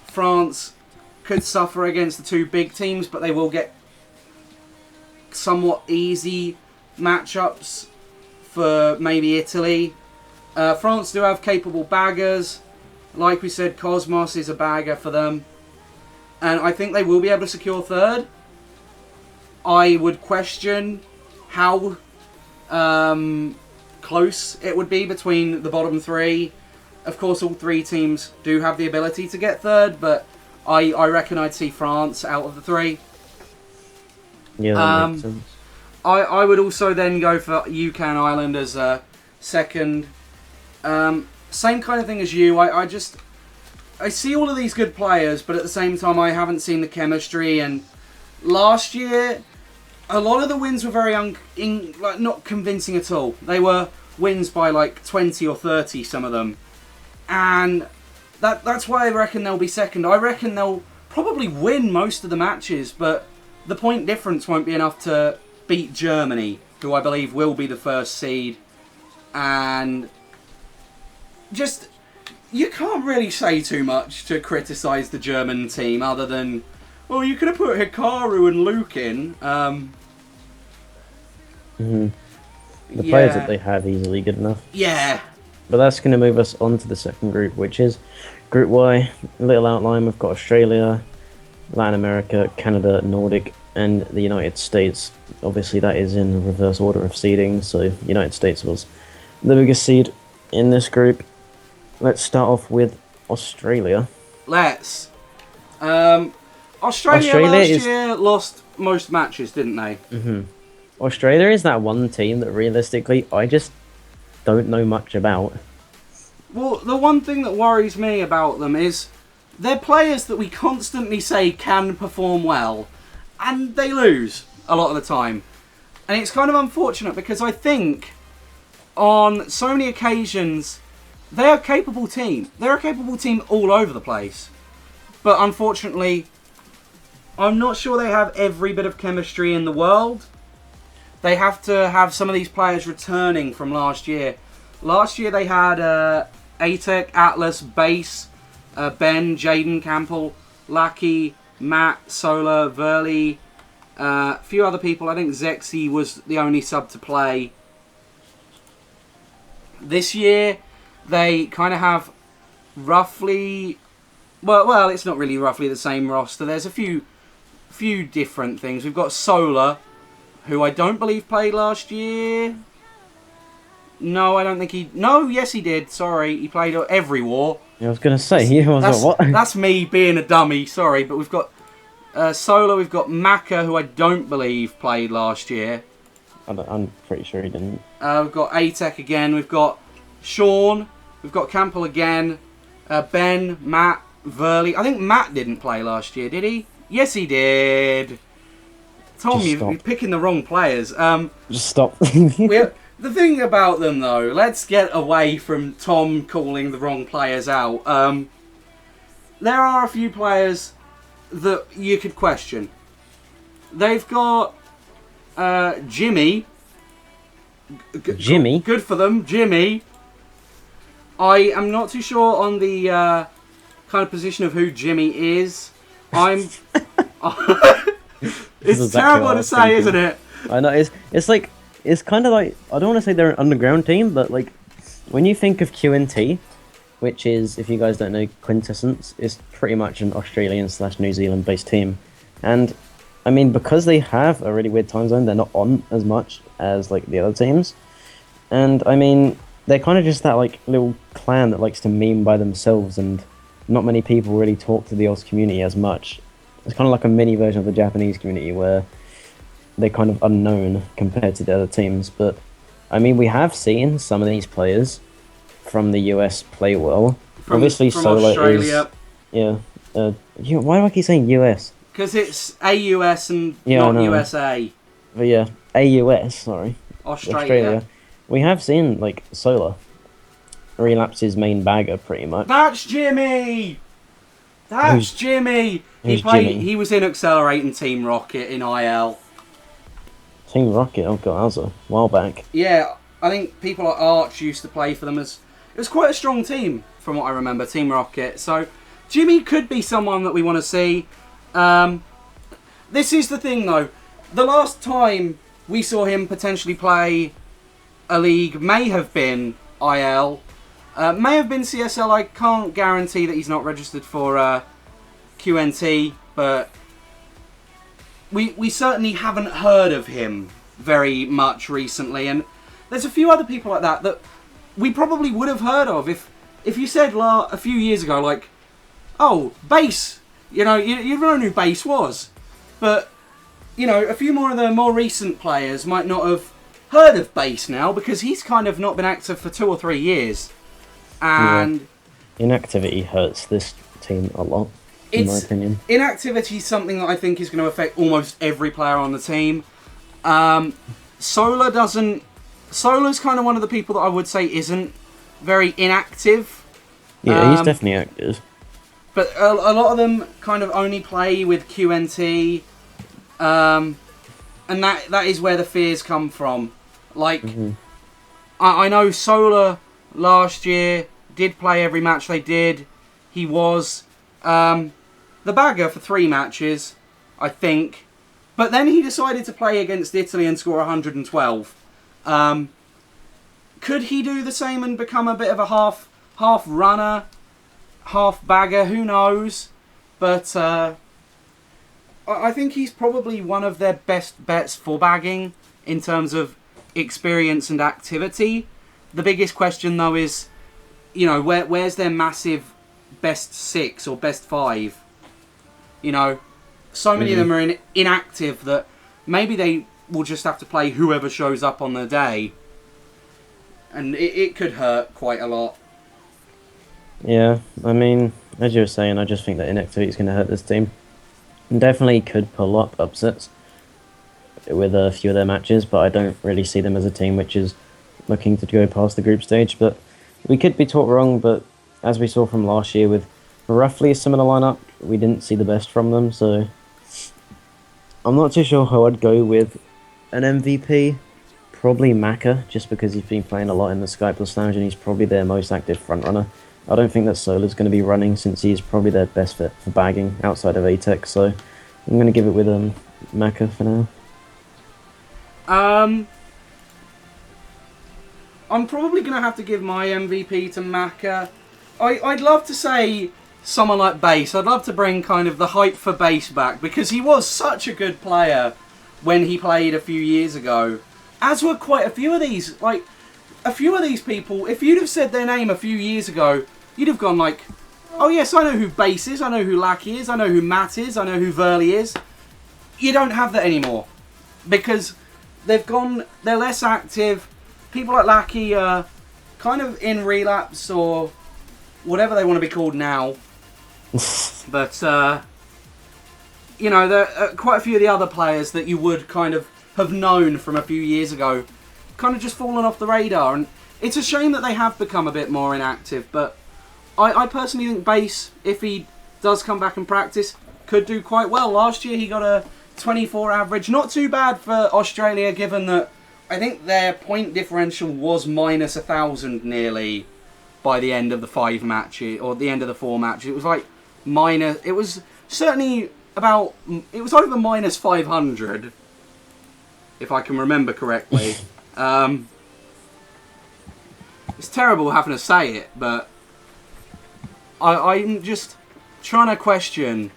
France could suffer against the two big teams, but they will get somewhat easy matchups for maybe Italy. France do have capable baggers. Like we said, Cosmos is a bagger for them. And I think they will be able to secure third. I would question how close it would be between the bottom three. Of course, all three teams do have the ability to get third, but I reckon I'd see France out of the three. Yeah, that makes sense. I would also then go for UK and Ireland as second. Same kind of thing as you. I see all of these good players, but at the same time, I haven't seen the chemistry. And last year, a lot of the wins were very not convincing at all. They were wins by like 20 or 30, some of them. And that's why I reckon they'll be second. I reckon they'll probably win most of the matches, but the point difference won't be enough to beat Germany, who I believe will be the first seed. And just, you can't really say too much to criticise the German team other than, well, you could have put Hikaru and Luke in. The players that they have easily good enough. Yeah. But that's going to move us on to the second group, which is Group Y. A little outline, we've got Australia, Latin America, Canada, Nordic, and the United States. Obviously that is in reverse order of seeding, so United States was the biggest seed in this group. Let's start off with Australia. Let's. Australia last year lost most matches, didn't they? Australia is that one team that realistically I just don't know much about. Well, the one thing that worries me about them is they're players that we constantly say can perform well, and they lose a lot of the time. And it's kind of unfortunate because I think on so many occasions they're a capable team. They're a capable team all over the place. But unfortunately, I'm not sure they have every bit of chemistry in the world. They have to have some of these players returning from last year. Last year they had Atek, Atlas, Base, Ben, Jaden, Campbell, Lackey, Matt, Solar, Verley, a few other people. I think Zexy was the only sub to play. This year they kind of have roughly... Well, it's not really roughly the same roster. There's a few different things. We've got Solar, who I don't believe played last year. No, I don't think he... No, yes he did. Sorry, he played every war. I was going to say, what? That's me being a dummy, sorry. But we've got Solar, we've got Maka, who I don't believe played last year. I'm pretty sure he didn't. We've got Atek again. We've got Sean. We've got Campbell again. Ben, Matt, Verley. I think Matt didn't play last year, did he? Yes, he did. Tom, you're picking the wrong players. Just stop. The thing about them, though, let's get away from Tom calling the wrong players out. There are a few players that you could question. They've got Jimmy. Jimmy? Good for them, Jimmy. I am not too sure on the kind of position of who Jimmy is. I'm. This is It's exactly terrible what I to was say, thinking. isn't it? I know it's like it's kind of like I don't want to say they're an underground team, but like when you think of QNT, which is if you guys don't know Quintessence, is pretty much an Australian / New Zealand based team, and I mean because they have a really weird time zone, they're not on as much as like the other teams, and I mean they're kind of just that like little clan that likes to meme by themselves, and not many people really talk to the Oz community as much. It's kind of like a mini version of the Japanese community where they're kind of unknown compared to the other teams. But I mean, we have seen some of these players from the US play well. Obviously, from Solar Australia. is why do I keep saying US? Because it's AUS and Yeah, I not know. USA. But yeah, AUS. Sorry, Australia. We have seen like Solar, Relapse's main bagger, pretty much. That's Jimmy. That's Jimmy. who's Jimmy? He was in Accelerating Team Rocket in IL. Team Rocket. Oh god, that was a while back. Yeah, I think people like Arch used to play for them as it was quite a strong team from what I remember. Team Rocket. So Jimmy could be someone that we want to see. This is the thing though. The last time we saw him potentially play a league may have been IL. May have been CSL. I can't guarantee that he's not registered for QNT, but we certainly haven't heard of him very much recently. And there's a few other people like that we probably would have heard of if you said a few years ago, like, oh, Base, you'd known who Base was. But, a few more of the more recent players might not have heard of Base now because he's kind of not been active for 2 or 3 years. And inactivity hurts this team a lot, in my opinion. Inactivity is something that I think is going to affect almost every player on the team. Solar's kind of one of the people that I would say isn't very inactive. Yeah, he's definitely active. But a lot of them kind of only play with QNT. And that is where the fears come from. Like, I know Solar last year did play every match they did. He was the bagger for 3 matches, I think. But then he decided to play against Italy and score 112. Could he do the same and become a bit of a half runner, half bagger? Who knows? But I think he's probably one of their best bets for bagging in terms of experience and activity. The biggest question, though, is, where's their massive best 6 or best 5? So many of them are inactive that maybe they will just have to play whoever shows up on the day. And it could hurt quite a lot. Yeah, I mean, as you were saying, I just think that inactivity is going to hurt this team. And definitely could pull up upsets with a few of their matches, but I don't really see them as a team which is looking to go past the group stage. But we could be taught wrong, but as we saw from last year with roughly a similar lineup, we didn't see the best from them, so I'm not too sure how I'd go with an MVP. Probably Maka, just because he's been playing a lot in the Sky Plus Lounge and he's probably their most active frontrunner. I don't think that Solar's going to be running since he's probably their best fit for bagging outside of ATEC, so I'm going to give it with Maka for now. I'm probably going to have to give my MVP to Maka. I'd love to say someone like Base. I'd love to bring kind of the hype for Base back because he was such a good player when he played a few years ago. As were quite a few of these. Like, a few of these people, if you'd have said their name a few years ago, you'd have gone like, oh yes, I know who Base is, I know who Lackey is, I know who Matt is, I know who Verley is. You don't have that anymore. Because they're less active. People like Lackey are kind of in relapse or whatever they want to be called now. But, there are quite a few of the other players that you would kind of have known from a few years ago, kind of just fallen off the radar. And it's a shame that they have become a bit more inactive. But I personally think Base, if he does come back and practice, could do quite well. Last year he got a 24 average. Not too bad for Australia, given that I think their point differential was minus 1,000 nearly by the end of the 5 matches, or the end of the 4 matches. It was like certainly about, it was over minus 500, if I can remember correctly. It's terrible having to say it, but I'm just trying to question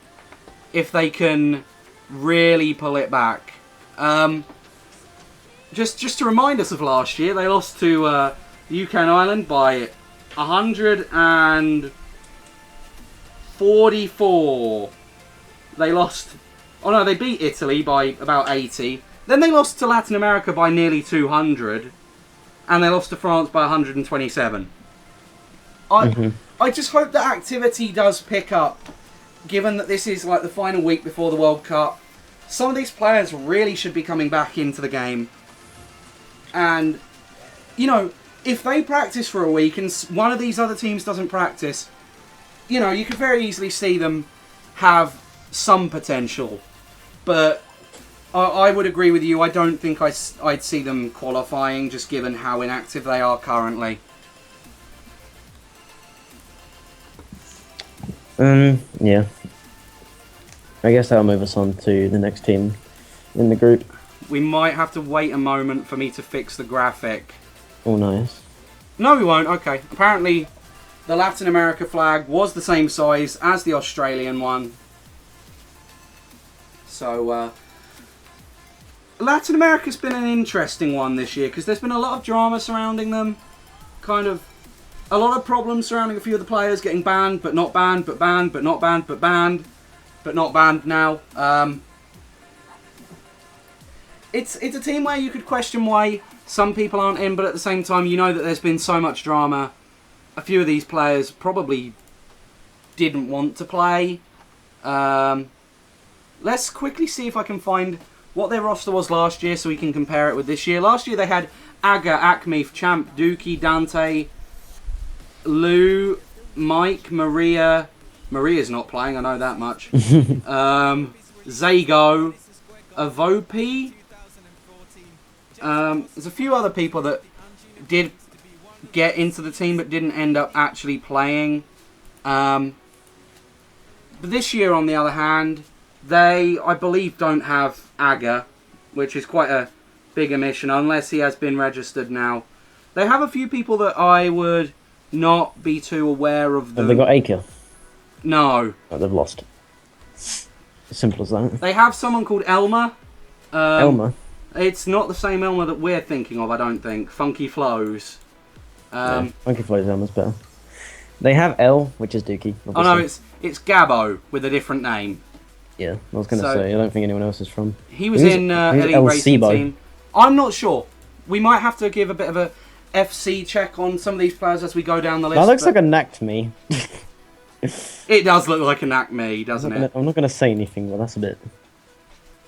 if they can really pull it back. Just to remind us of last year, they lost to the UK and Ireland by 144. They lost... Oh no, they beat Italy by about 80. Then they lost to Latin America by nearly 200. And they lost to France by 127. I just hope that activity does pick up, given that this is like the final week before the World Cup. Some of these players really should be coming back into the game. And, you know, if they practice for a week and one of these other teams doesn't practice, you know, you could very easily see them have some potential. But I would agree with you. I don't think I'd see them qualifying, just given how inactive they are currently. Yeah. I guess that'll move us on to the next team in the group. We might have to wait a moment for me to fix the graphic. Oh, nice. No, we won't. Okay. Apparently, the Latin America flag was the same size as the Australian one. So, Latin America's been an interesting one this year because there's been a lot of drama surrounding them. Kind of a lot of problems surrounding a few of the players getting banned, but not banned, but banned, but not banned, but banned, but not banned now. It's a team where you could question why some people aren't in, but at the same time, you know that there's been so much drama. A few of these players probably didn't want to play. Let's quickly see if I can find what their roster was last year so we can compare it with this year. Last year they had Aga, Akmif, Champ, Dookie, Dante, Lou, Mike, Maria. Maria's not playing, I know that much. Zago, Avopi. There's a few other people that did get into the team but didn't end up actually playing. But this year, on the other hand, they, I believe, don't have Aga, which is quite a big omission, unless he has been registered now. They have a few people that I would not be too aware of them. Have they got Acre? No. Oh, they've lost. Simple as that. They have someone called Elmer. Elmer? It's not the same Elmer that we're thinking of, I don't think. Funky Flows. Funky Flows Elmer's better. They have L, which is Dookie, obviously. Oh no, it's Gabbo with a different name. Yeah, I was going to say, I don't think anyone else is from. He was in Elite Racing Sibo? Team. I'm not sure. We might have to give a bit of a FC check on some of these players as we go down the list. That looks like a knack to me. It does look like a knack me, doesn't it? I'm not going to say anything, but that's a bit...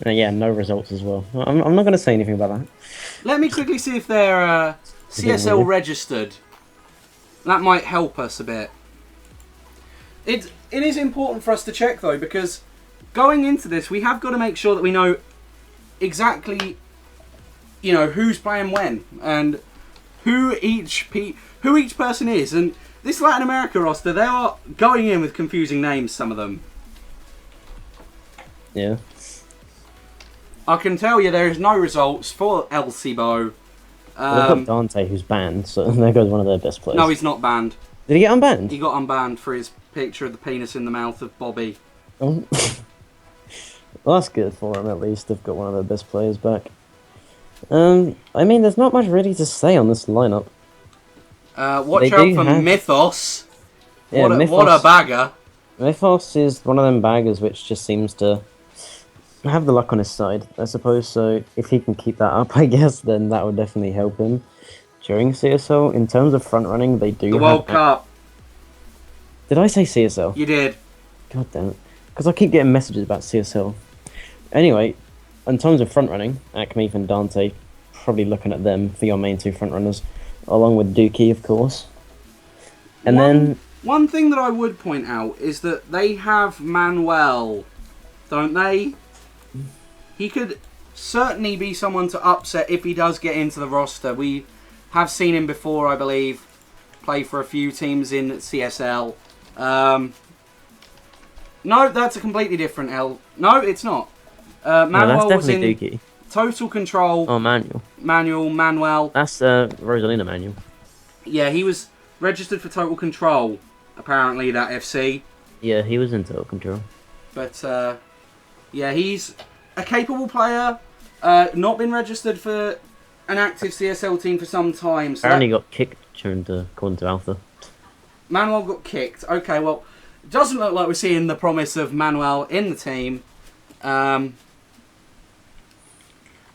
yeah, no results as well. I'm not going to say anything about that. Let me quickly see if they're CSL registered. That might help us a bit. It is important for us to check, though, because going into this, we have got to make sure that we know exactly, you know, who's playing when and who each person is. And this Latin America roster, they are going in with confusing names, some of them. Yeah. I can tell you there is no results for El Cibo. Well, they've got Dante, who's banned, so there goes one of their best players. No, he's not banned. Did he get unbanned? He got unbanned for his picture of the penis in the mouth of Bobby. Oh. Well, that's good for him, at least. They've got one of their best players back. I mean, there's not much really to say on this lineup. Watch out for Mythos. Yeah, what a bagger. Mythos is one of them baggers which just seems to have the luck on his side, I suppose. So if he can keep that up, I guess, then that would definitely help him during CSL. In terms of front running, they do the World Cup. Did I say CSL? You did. God damn it. Because I keep getting messages about CSL. Anyway, in terms of front running, Akmeef and Dante, probably looking at them for your main two front runners, along with Dookie, of course. And then one thing that I would point out is that they have Manuel, don't they? He could certainly be someone to upset if he does get into the roster. We have seen him before, I believe, play for a few teams in CSL. No, that's a completely different L. No, it's not. No, Manuel that's was in definitely Dookie. Total Control. Oh, Manuel. Manuel. That's Rosalina Manuel. Yeah, he was registered for Total Control, apparently, that FC. Yeah, he was in Total Control. But, yeah, he's a capable player. Not been registered for an active CSL team for some time. So Apparently got kicked during the according to Alpha. Manuel got kicked. Okay, well, it doesn't look like we're seeing the promise of Manuel in the team.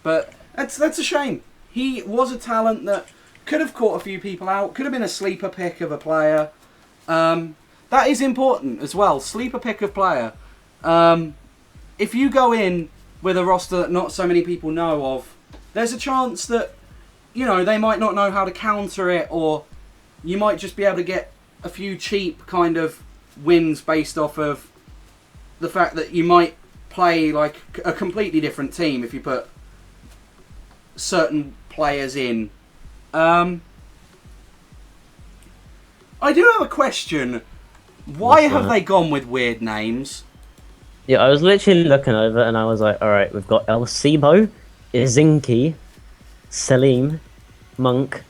But that's a shame. He was a talent that could have caught a few people out. Could have been a sleeper pick of a player. That is important as well. Sleeper pick of player. If you go in with a roster that not so many people know of, there's a chance that, you know, they might not know how to counter it, or you might just be able to get a few cheap kind of wins based off of the fact that you might play like a completely different team if you put certain players in. I do have a question. Why What's have that? they gone with weird names? Yeah, I was literally looking over and I was like, alright, we've got El Cibo, Izinki, Selim, Monk.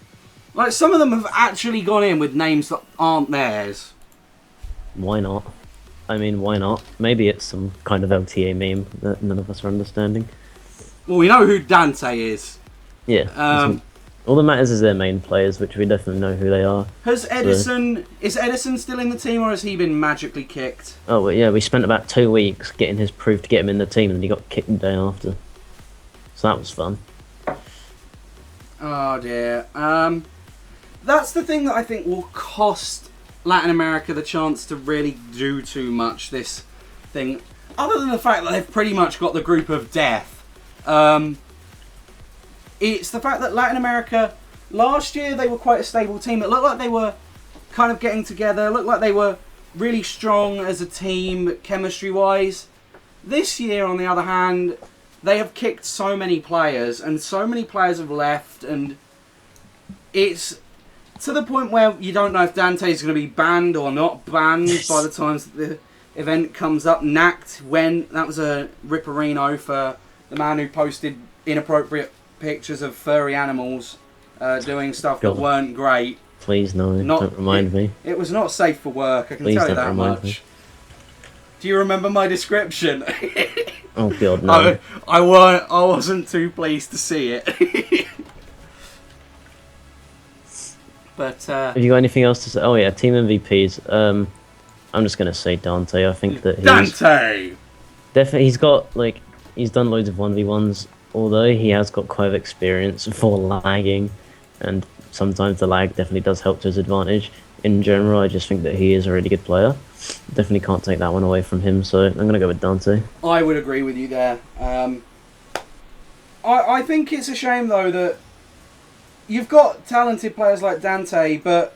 Like, some of them have actually gone in with names that aren't theirs. Why not? I mean, why not? Maybe it's some kind of LTA meme that none of us are understanding. Well, we know who Dante is. Yeah. All that matters is their main players, which we definitely know who they are. Is Edison still in the team, or has he been magically kicked? Oh, well, yeah, we spent about 2 weeks getting his proof to get him in the team, and he got kicked the day after. So that was fun. Oh dear. That's the thing that I think will cost Latin America the chance to really do too much this thing. Other than the fact that they've pretty much got the group of death. It's the fact that Latin America, last year they were quite a stable team. It looked like they were kind of getting together. It looked like they were really strong as a team, chemistry-wise. This year, on the other hand, they have kicked so many players, and so many players have left, and it's to the point where you don't know if Dante is going to be banned or not banned by the time the event comes up. Nacked when that was a ripperino for the man who posted inappropriate pictures of furry animals doing stuff that God. weren't great. Please, no, don't remind me. It was not safe for work, I can Please tell you don't that remind much. me. Do you remember my description? Oh, God, no. I wasn't too pleased to see it. But Have you got anything else to say? Oh, yeah, team MVPs. I'm just going to say Dante. I think that Dante! definitely, he's done loads of 1v1s, although he has got quite a bit of experience for lagging, and sometimes the lag definitely does help to his advantage. In general, I just think that he is a really good player. Definitely can't take that one away from him, so I'm going to go with Dante. I would agree with you there. I think it's a shame, though, that you've got talented players like Dante, but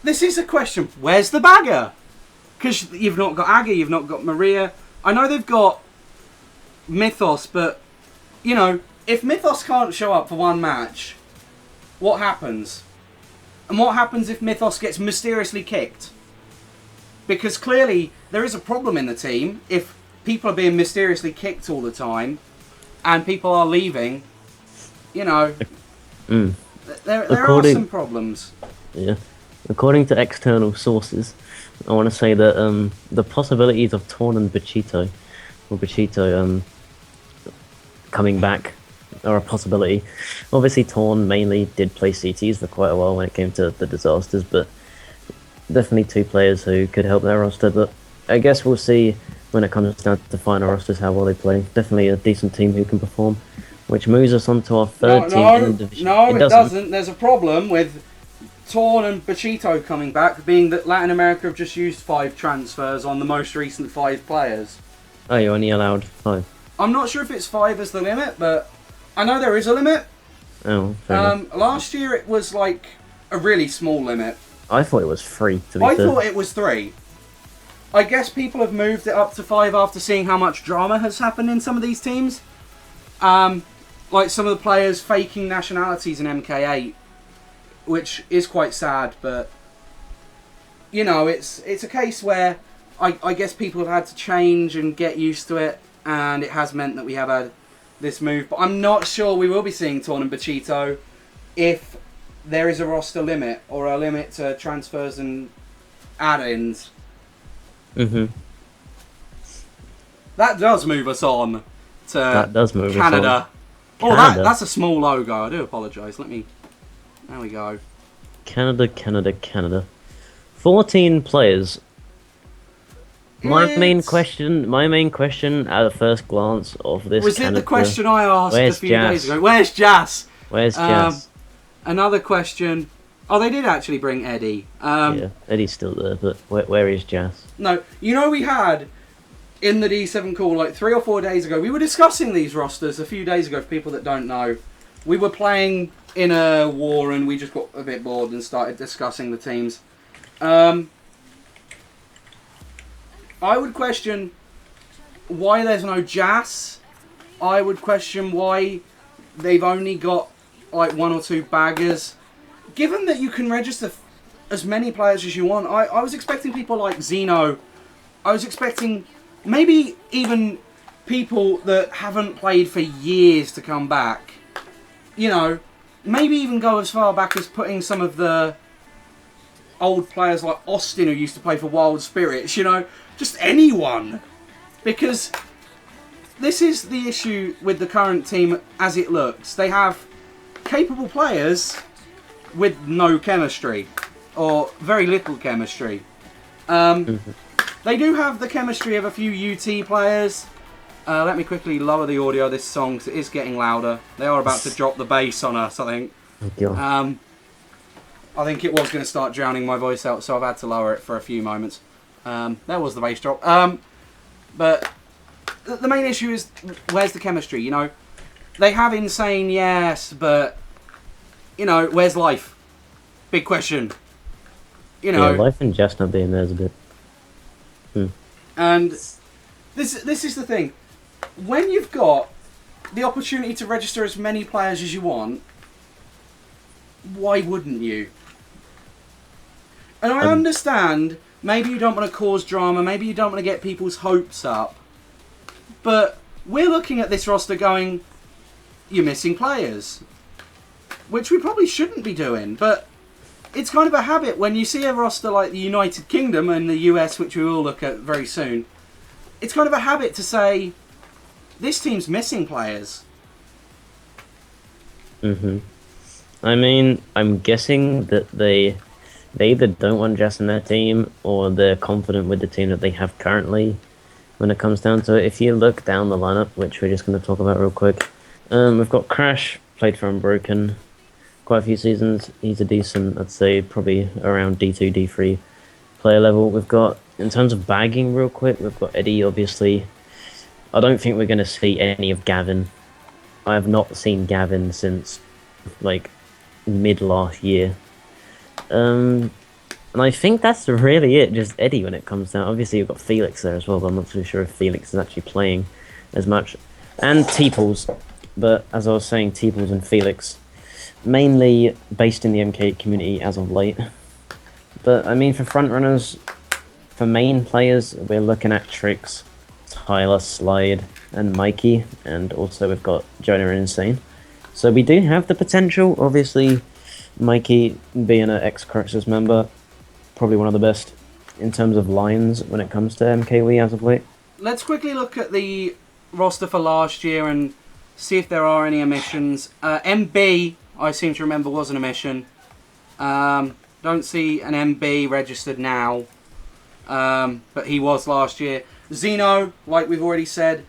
this is a question. Where's the bagger? Because you've not got Aga, you've not got Maria. I know they've got Mythos, but, you know, if Mythos can't show up for one match, what happens? And what happens if Mythos gets mysteriously kicked? Because clearly there is a problem in the team if people are being mysteriously kicked all the time and people are leaving. You know, there are some problems. Yeah. According to external sources, I want to say that the possibilities of Torn and Bachito, coming back are a possibility. Obviously, Torn mainly did play CTs for quite a while when it came to the disasters, but definitely two players who could help their roster. But I guess we'll see when it comes down to final rosters how well they play. Definitely a decent team who can perform, which moves us on to our third team in the division. No, it doesn't. There's a problem with Torn and Bachito coming back, being that Latin America have just used 5 transfers on the most recent 5 players. Oh, you're only allowed 5. I'm not sure if it's 5 as the limit, but I know there is a limit. Oh, fair enough. Last year it was like a really small limit. I thought it was 3, to be I fair. thought it was 3. I guess people have moved it up to 5 after seeing how much drama has happened in some of these teams. Like some of the players faking nationalities in MK8, which is quite sad, but you know, it's a case where I guess people have had to change and get used to it, and it has meant that we have had this move. But I'm not sure we will be seeing Torn and Bachito if there is a roster limit or a limit to transfers and add-ins. Mm-hmm. That does move us on to That does move us Canada. on. Oh, Canada. that's a small logo. I do apologise. There we go. Canada. 14 players. My main question at the first glance of this Was Canada, it the question I asked a few Jas? days ago? Where's Jas? Where's Jas? Another question. Oh, they did actually bring Eddie. Yeah, Eddie's still there, but where is Jas? No, we had in the D7 call like 3 or 4 days ago. We were discussing these rosters a few days ago. For people that don't know, we were playing in a war and we just got a bit bored and started discussing the teams. I would question why there's no Jas. I would question why they've only got like 1 or 2 baggers. Given that you can register as many players as you want, I was expecting people like Zeno. I was expecting maybe even people that haven't played for years to come back. You know, maybe even go as far back as putting some of the old players like Austin who used to play for Wild Spirits, you know, just anyone. Because this is the issue with the current team as it looks. They have capable players with no chemistry, or very little chemistry. They do have the chemistry of a few UT players. Let me quickly lower the audio of this song because it is getting louder. They are about to drop the bass on us, I think. I think it was going to start drowning my voice out, so I've had to lower it for a few moments. There was the bass drop. But the main issue is, where's the chemistry? You know, they have insane, yes, but, you know, where's life? Big question. You know, yeah, life and just not being there is a bit. And this is the thing. When you've got the opportunity to register as many players as you want, why wouldn't you? And I understand, maybe you don't want to cause drama, maybe you don't want to get people's hopes up, but we're looking at this roster going, you're missing players. Which we probably shouldn't be doing, but it's kind of a habit when you see a roster like the United Kingdom and the US, which we will look at very soon. It's kind of a habit to say, this team's missing players. I mean, I'm guessing that they either don't want Jess in their team or they're confident with the team that they have currently when it comes down to it. If you look down the lineup, which we're just going to talk about real quick, we've got Crash, played for Unbroken, quite a few seasons. He's a decent, I'd say, probably around D2, D3 player level. We've got, in terms of bagging real quick, we've got Eddie, obviously. I don't think we're going to see any of Gavin. I have not seen Gavin since, like, mid last year. And I think that's really it, just Eddie when it comes down. Obviously you've got Felix there as well, but I'm not too sure if Felix is actually playing as much. And Teeples, but as I was saying, Teeples and Felix, mainly based in the MK community as of late. But I mean, for frontrunners, for main players, we're looking at Trix, Tyler, Slide, and Mikey, and also we've got Jonah and Insane. So we do have the potential. Obviously, Mikey, being an ex-Cruxus member, probably one of the best in terms of lines when it comes to MKW as of late. Let's quickly look at the roster for last year and see if there are any omissions. MB, I seem to remember, was an omission. Don't see an MB registered now, but he was last year. Zeno, like we've already said.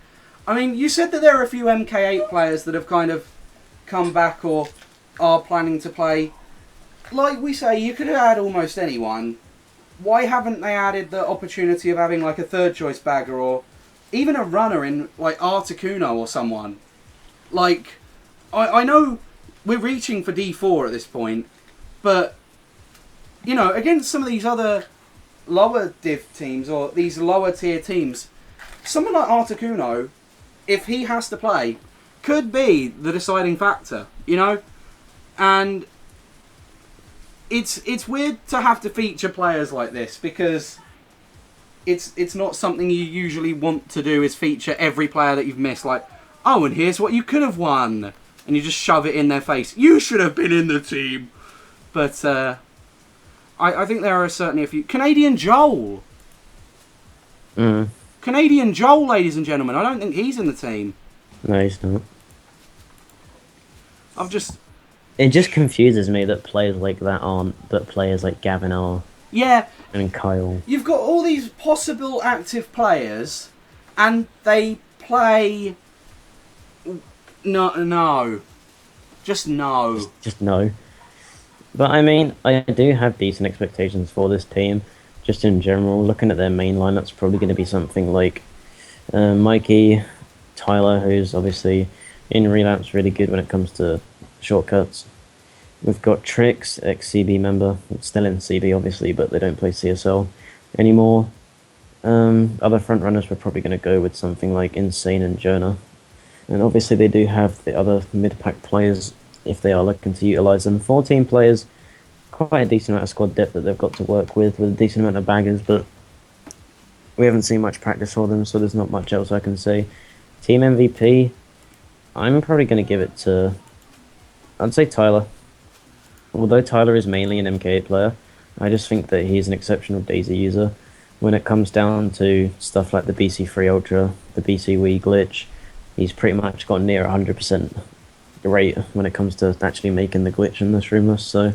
I mean, you said that there are a few MK8 players that have kind of come back or are planning to play. Like we say, you could have had almost anyone. Why haven't they added the opportunity of having like a third choice bagger or even a runner in like Articuno or someone? Like, I know we're reaching for D4 at this point, but, you know, against some of these other lower div teams or these lower tier teams, someone like Articuno, if he has to play, could be the deciding factor, you know? And it's weird to have to feature players like this because it's not something you usually want to do, is feature every player that you've missed. Like, oh, and here's what you could have won. And you just shove it in their face. You should have been in the team. But I think there are certainly a few. Canadian Joel. Canadian Joel, ladies and gentlemen. I don't think he's in the team. No, he's not. It just confuses me that players like that aren't, but players like Gavin are. Yeah. And Kyle. You've got all these possible active players, and they play... No. Just no. Just no. But I mean, I do have decent expectations for this team. Just in general, looking at their main line, that's probably going to be something like Mikey, Tyler, who's obviously in relapse really good when it comes to shortcuts. We've got Trix, ex-CB member, still in CB obviously, but they don't play CSL anymore. Other front runners, we're probably going to go with something like Insane and Jonah. And obviously they do have the other mid-pack players if they are looking to utilise them. 14 players, quite a decent amount of squad depth that they've got to work with a decent amount of baggers, but we haven't seen much practice for them, so there's not much else I can say. Team MVP, I'm probably going to give it to, I'd say Tyler. Although Tyler is mainly an MK8 player, I just think that he's an exceptional Daisy user. When it comes down to stuff like the BC3 Ultra, the BC Wii glitch, he's pretty much got near 100% rate when it comes to actually making the glitch in this roomless, so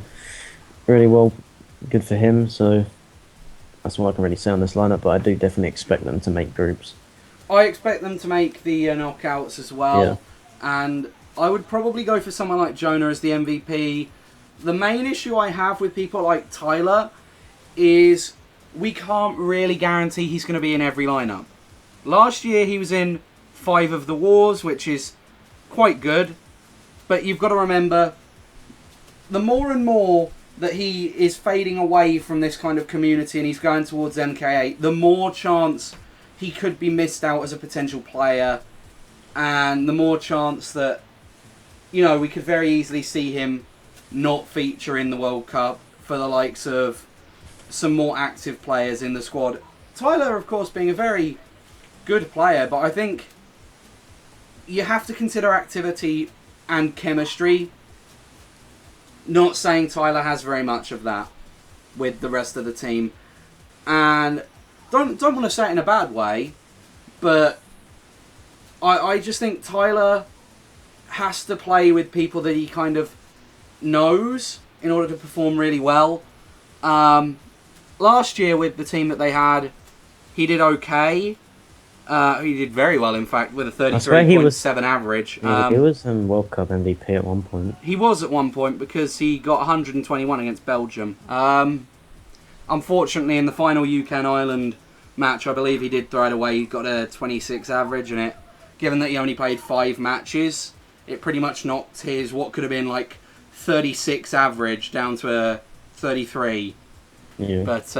really well, good for him. So that's all I can really say on this lineup, but I do definitely expect them to make groups. I expect them to make the knockouts as well, and I would probably go for someone like Jonah as the MVP. The main issue I have with people like Tyler is we can't really guarantee he's going to be in every lineup. Last year he was in 5 of the wars, which is quite good. But you've got to remember, the more and more that he is fading away from this kind of community and he's going towards MK8, the more chance he could be missed out as a potential player. And the more chance that, you know, we could very easily see him not feature in the World Cup for the likes of some more active players in the squad. Tyler, of course, being a very good player, but I think you have to consider activity and chemistry. Not saying Tyler has very much of that with the rest of the team. And don't want to say it in a bad way, but I just think Tyler has to play with people that he kind of knows in order to perform really well. Last year with the team that they had, he did okay. He did very well, in fact, with a 33.7 average. He was World Cup MVP at one point. He was at one point because he got 121 against Belgium. Unfortunately, in the final UK and Ireland match, I believe he did throw it away. He got a 26 average in it. Given that he only played 5 matches, it pretty much knocked his what could have been like 36 average down to a 33. Yeah. But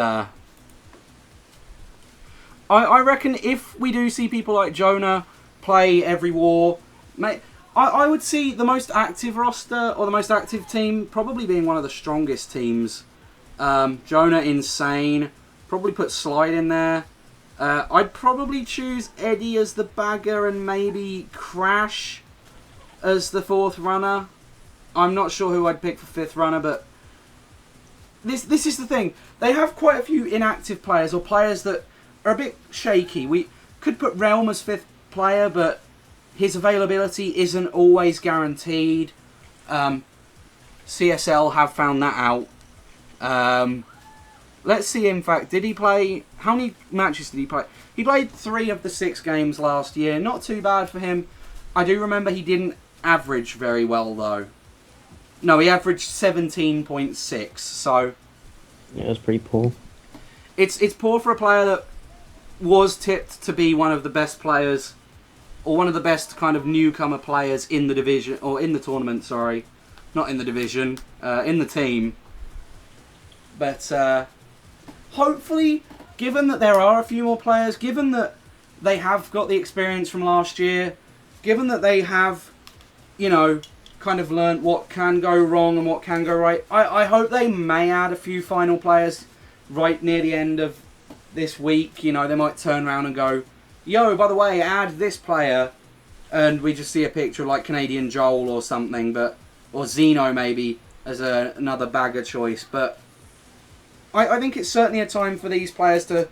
I reckon if we do see people like Jonah play every war, I would see the most active roster or the most active team probably being one of the strongest teams. Jonah, Insane, probably put Slide in there. I'd probably choose Eddie as the bagger and maybe Crash as the 4th runner. I'm not sure who I'd pick for 5th runner, but this is the thing. They have quite a few inactive players or players that are a bit shaky. We could put Realm as 5th player, but his availability isn't always guaranteed. CSL have found that out. Let's see, in fact, did he play... How many matches did he play? He played 3 of the 6 games last year. Not too bad for him. I do remember he didn't average very well, though. No, he averaged 17.6, so... Yeah, that's pretty poor. It's poor for a player that was tipped to be one of the best players, or one of the best kind of newcomer players in the division, or in the tournament, sorry. Not in the division, in the team. But hopefully, given that there are a few more players, given that they have got the experience from last year, given that they have, you know, kind of learnt what can go wrong and what can go right, I hope they may add a few final players right near the end of this week, you know, they might turn around and go, yo, by the way, add this player, and we just see a picture of like Canadian Joel or something, or Zeno maybe as another bagger choice. But I think it's certainly a time for these players to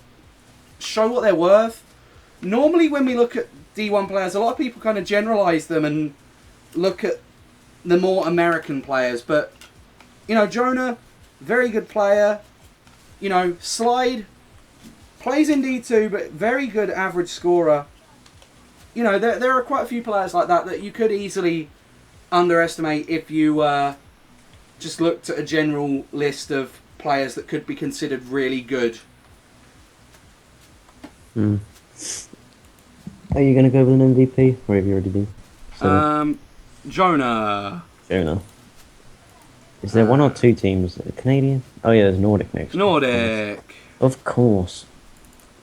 show what they're worth. Normally when we look at D1 players, a lot of people kind of generalise them and look at the more American players. But, you know, Jonah, very good player. You know, Slide plays in D2, but very good average scorer. You know, there are quite a few players like that you could easily underestimate if you just looked at a general list of players that could be considered really good. Are you going to go with an MVP, or have you already been? Jonah. Is there one or two teams? Canadian? Oh yeah, there's Nordic next. Nordic. Of course.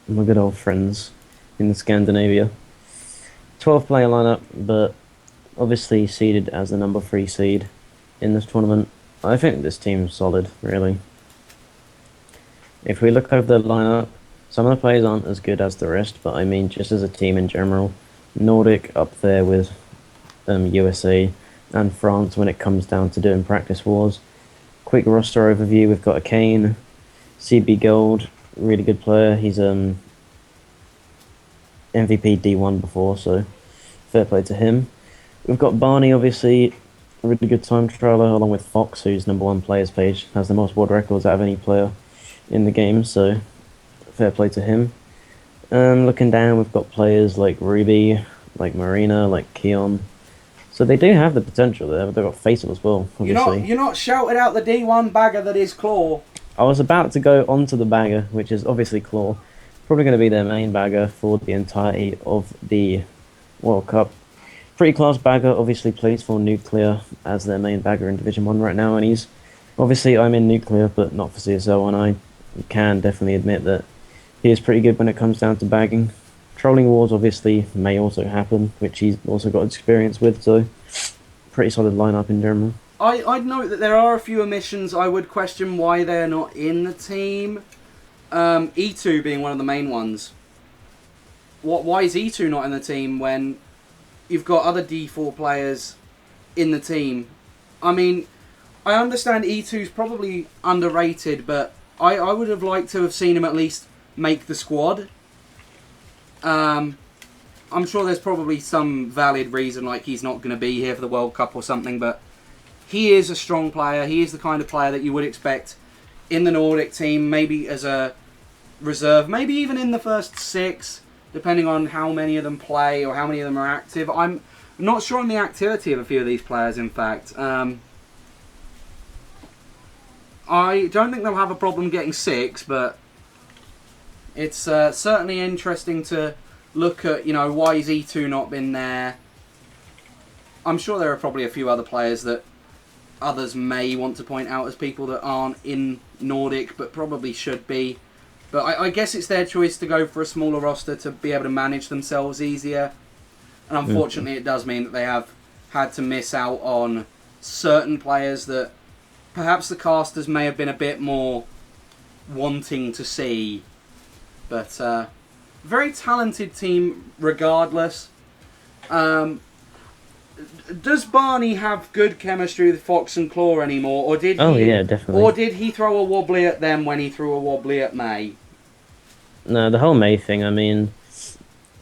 My good old friends in Scandinavia. 12-player lineup, but obviously seeded as the number 3 seed in this tournament. I think this team's solid, really. If we look over the lineup, some of the players aren't as good as the rest, but I mean just as a team in general. Nordic up there with USA and France when it comes down to doing practice wars. Quick roster overview, we've got a Kane, CB Gold, really good player. He's MVP D1 before, so fair play to him. We've got Barney, obviously, a really good time trialer, along with Fox, who's #1 players page, has the most world records out of any player in the game, so fair play to him. Looking down, we've got players like Ruby, like Marina, like Keon. So they do have the potential there, but they've got Fatal as well, obviously. You're not shouting out the D1 bagger that is Claw. I was about to go onto the bagger, which is obviously Claw. Probably going to be their main bagger for the entirety of the World Cup. Pretty class bagger, obviously plays for Nuclear as their main bagger in Division 1 right now, and he's... Obviously, I'm in Nuclear, but not for CSL, and I can definitely admit that he is pretty good when it comes down to bagging. Trolling wars obviously may also happen, which he's also got experience with, so pretty solid lineup in general. I'd note that there are a few omissions. I would question why they're not in the team. E2 being one of the main ones. Why is E2 not in the team when you've got other D4 players in the team? I mean, I understand E2's probably underrated, but I would have liked to have seen him at least make the squad. I'm sure there's probably some valid reason, like he's not going to be here for the World Cup or something, but he is a strong player. He is the kind of player that you would expect in the Nordic team, maybe as a reserve, maybe even in the first 6, depending on how many of them play or how many of them are active. I'm not sure on the activity of a few of these players, in fact. I don't think they'll have a problem getting 6, but it's certainly interesting to look at, you know, why has E2 not been there? I'm sure there are probably a few other players that others may want to point out as people that aren't in Nordic, but probably should be. But I guess it's their choice to go for a smaller roster to be able to manage themselves easier. And unfortunately, it does mean that they have had to miss out on certain players that perhaps the casters may have been a bit more wanting to see. But very talented team regardless. Does Barney have good chemistry with Fox and Claw anymore, or did yeah, definitely. Or did he throw a wobbly at them when he threw a wobbly at May? No, the whole May thing, I mean,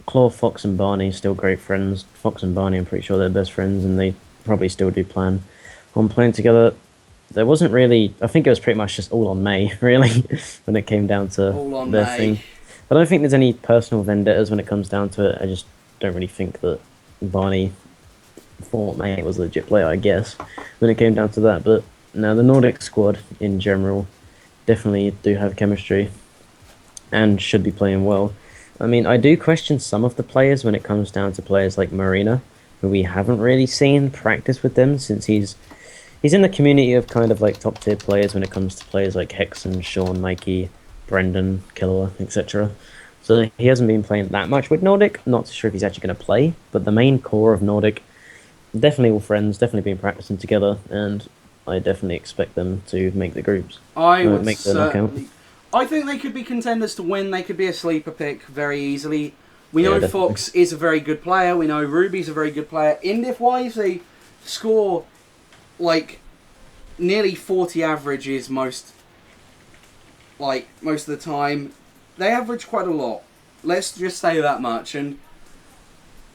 Claw, Fox and Barney are still great friends. Fox and Barney, I'm pretty sure they're best friends, and they probably still do plan on playing together. There wasn't really... I think it was pretty much just all on May, really, when it came down to their thing. I don't think there's any personal vendettas when it comes down to it. I just don't really think that Barney thought May was a legit player, I guess, when it came down to that. But no, the Nordic squad in general definitely do have chemistry and should be playing well. I mean, I do question some of the players when it comes down to players like Marina, who we haven't really seen practice with them since he's in the community of kind of like top tier players when it comes to players like Hexen, Sean, Mikey, Brendan, Killer, etc. So he hasn't been playing that much with Nordic. Not sure if he's actually going to play, but the main core of Nordic, definitely all friends, definitely been practicing together, and I definitely expect them to make the groups. I I think they could be contenders to win. They could be a sleeper pick very easily. We know definitely. Fox is a very good player. We know Ruby's a very good player. Indiff-wise, they score like nearly 40 averages most of the time. They average quite a lot. Let's just say that much. And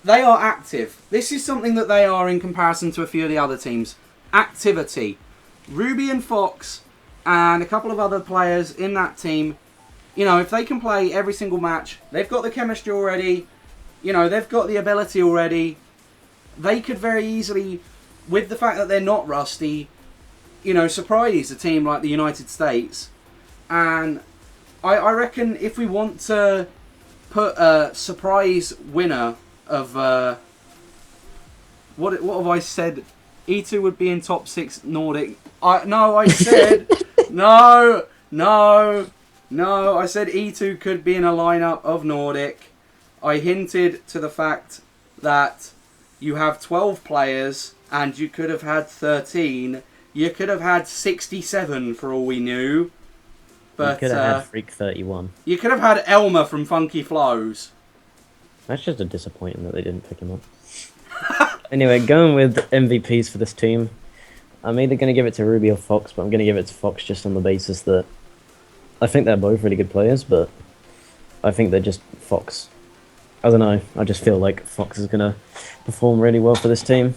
they are active. This is something that they are in comparison to a few of the other teams. Activity. Ruby and Fox and a couple of other players in that team, you know, if they can play every single match, they've got the chemistry already, you know, they've got the ability already, they could very easily, with the fact that they're not rusty, you know, surprise a team like the United States. And I reckon if we want to put a surprise winner of, what have I said? E2 would be in top 6 Nordic. I said no. I said E2 could be in a lineup of Nordic. I hinted to the fact that you have 12 players and you could have had 13. You could have had 67 for all we knew. But you could have had Freak 31. You could have had Elmer from Funky Flows. That's just a disappointment that they didn't pick him up. Anyway, going with MVPs for this team, I'm either going to give it to Ruby or Fox, but I'm going to give it to Fox just on the basis that I think they're both really good players, but I think they're just Fox. I don't know, I just feel like Fox is going to perform really well for this team.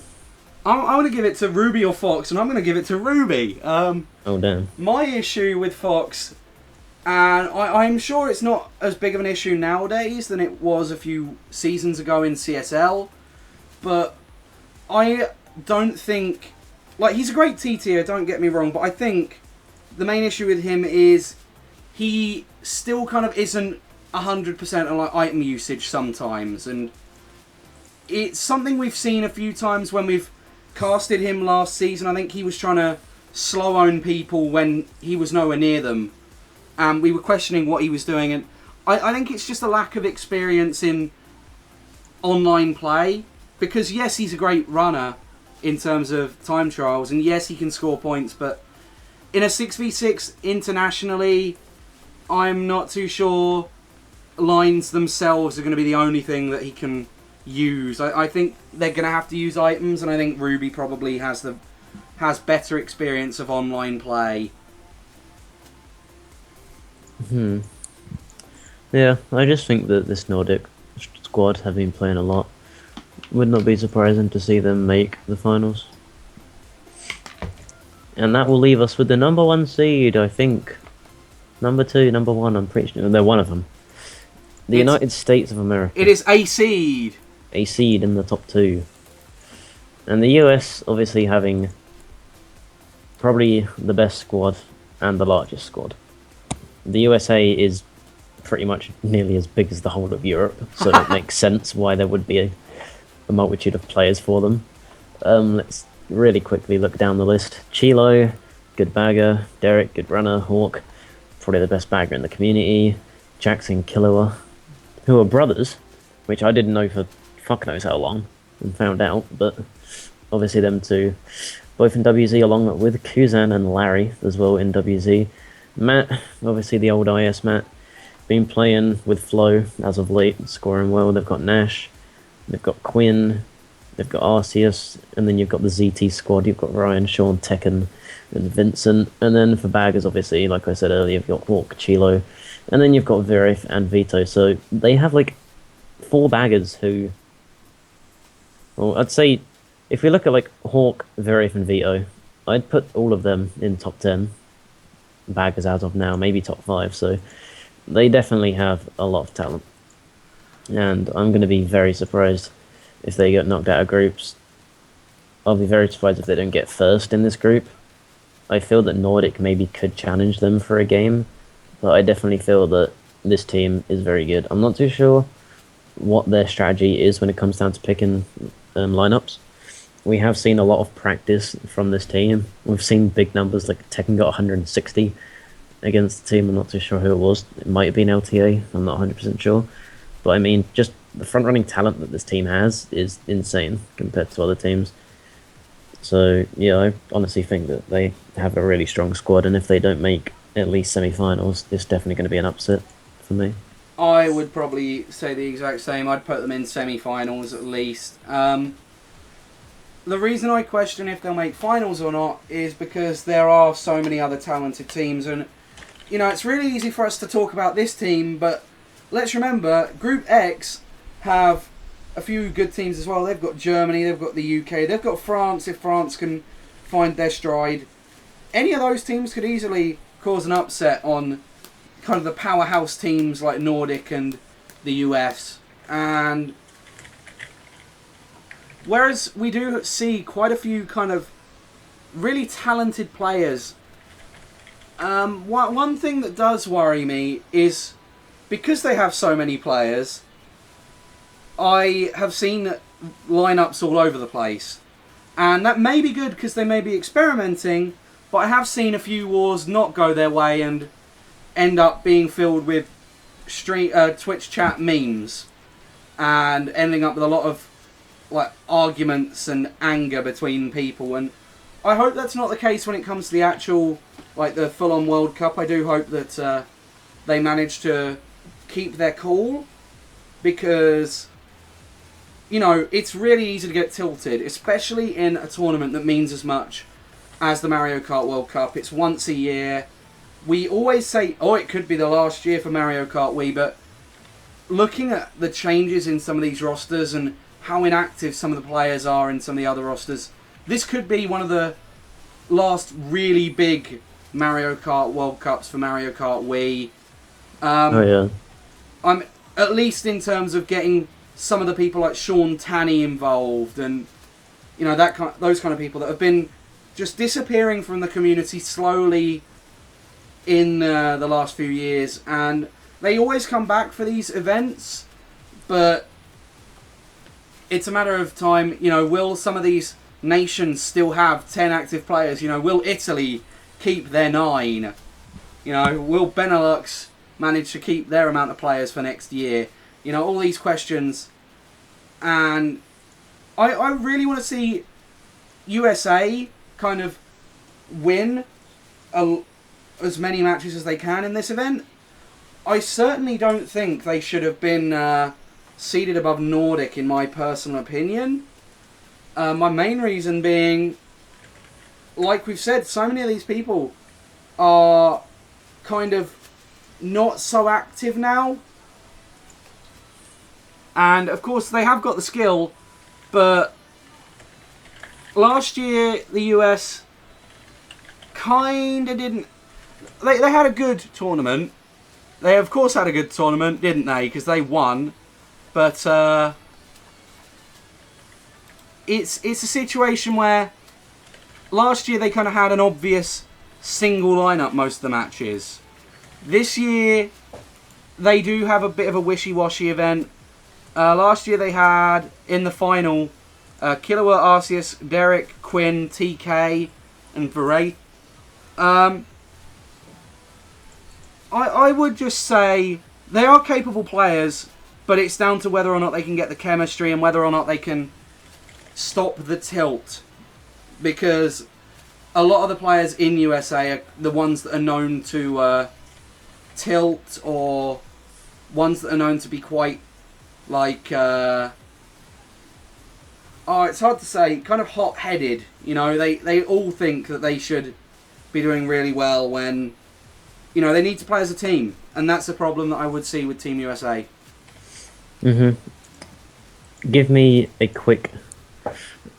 I'm going to give it to Ruby or Fox, and I'm going to give it to Ruby. Oh, damn. My issue with Fox, and I'm sure it's not as big of an issue nowadays than it was a few seasons ago in CSL, but I don't think... Like, he's a great T-tier, don't get me wrong, but I think the main issue with him is he still kind of isn't 100% on like item usage sometimes, and it's something we've seen a few times when we've casted him last season. I think he was trying to slow own people when he was nowhere near them, and we were questioning what he was doing, and I think it's just a lack of experience in online play, because yes, he's a great runner in terms of time trials, and yes, he can score points, but in a 6v6 internationally, I'm not too sure lines themselves are going to be the only thing that he can use. I think they're going to have to use items, and I think Ruby probably has better experience of online play. Yeah, I just think that this Nordic squad have been playing a lot. Would not be surprising to see them make the finals. And that will leave us with the number 1 seed, I think. Number 2, number 1, I'm pretty sure. They're one of them. The United States of America. It is a seed. A seed in the top 2. And the US, obviously, having probably the best squad and the largest squad. The USA is pretty much nearly as big as the whole of Europe, so it makes sense why there would be a multitude of players for them. Let's really quickly look down the list. Chilo, good bagger. Derek, good runner. Hawk, probably the best bagger in the community. Jackson, Killua, who are brothers, which I didn't know for fuck knows how long, and found out, but obviously them two, both in WZ, along with Kuzan and Larry as well in WZ. Matt, obviously the old IS Matt, been playing with Flo as of late, scoring well. They've got Nash, they've got Quinn, they've got Arceus, and then you've got the ZT squad. You've got Ryan, Sean, Tekken, and Vincent. And then for baggers, obviously, like I said earlier, you've got Hawk, Chilo, and then you've got Verif and Vito. So they have like 4 baggers who, well, I'd say if we look at like Hawk, Verif, and Vito, I'd put all of them in top 10 baggers as of now, maybe top 5. So they definitely have a lot of talent, and I'm going to be very surprised if they get knocked out of groups. I'll be very surprised if they don't get first in this group. I feel that Nordic maybe could challenge them for a game, but I definitely feel that this team is very good. I'm not too sure what their strategy is when it comes down to picking lineups. We have seen a lot of practice from this team. We've seen big numbers, like Tekken got 160 against the team. I'm not too sure who it was. It might have been LTA. I'm not 100% sure. But I mean, just the front-running talent that this team has is insane compared to other teams. So, yeah, I honestly think that they have a really strong squad, and if they don't make at least semi-finals, it's definitely going to be an upset for me. I would probably say the exact same. I'd put them in semi-finals at least. The reason I question if they'll make finals or not is because there are so many other talented teams, and it's really easy for us to talk about this team, but let's remember Group X have a few good teams as well. They've got Germany, they've got the UK, they've got France if France can find their stride. Any of those teams could easily cause an upset on kind of the powerhouse teams like Nordic and the US. And whereas we do see quite a few kind of really talented players, one thing that does worry me is because they have so many players, I have seen lineups all over the place. And that may be good because they may be experimenting, but I have seen a few wars not go their way and end up being filled with Twitch chat memes and ending up with a lot of arguments and anger between people. And I hope that's not the case when it comes to the actual, the full-on World Cup. I do hope that they manage to keep their cool, because it's really easy to get tilted, especially in a tournament that means as much as the Mario Kart World Cup. It's once a year. We always say, it could be the last year for Mario Kart Wii, but looking at the changes in some of these rosters and how inactive some of the players are in some of the other rosters, this could be one of the last really big Mario Kart World Cups for Mario Kart Wii. I'm at least in terms of getting some of the people like Sean Tanney involved, and those kind of people that have been just disappearing from the community slowly in the last few years, and they always come back for these events, but it's a matter of time. Will some of these nations still have 10 active players? Will Italy keep their 9? Will Benelux manage to keep their amount of players for next year? All these questions. And I really want to see USA kind of win as many matches as they can in this event. I certainly don't think they should have been seeded above Nordic, in my personal opinion. My main reason being, like we've said, so many of these people are kind of not so active now. And of course they have got the skill, but last year the US kind of didn't. They had a good tournament. They of course had a good tournament, didn't they? Because they won. But it's a situation where last year they kind of had an obvious single lineup most of the matches. This year they do have a bit of a wishy-washy event. Last year they had in the final Killua, Arceus, Derek, Quinn, TK, and Verate. I would just say they are capable players, but it's down to whether or not they can get the chemistry and whether or not they can stop the tilt. Because a lot of the players in USA are the ones that are known to tilt, or ones that are known to be quite it's hard to say, kind of hot-headed. They all think that they should be doing really well when they need to play as a team, and that's the problem that I would see with Team USA. Give me a quick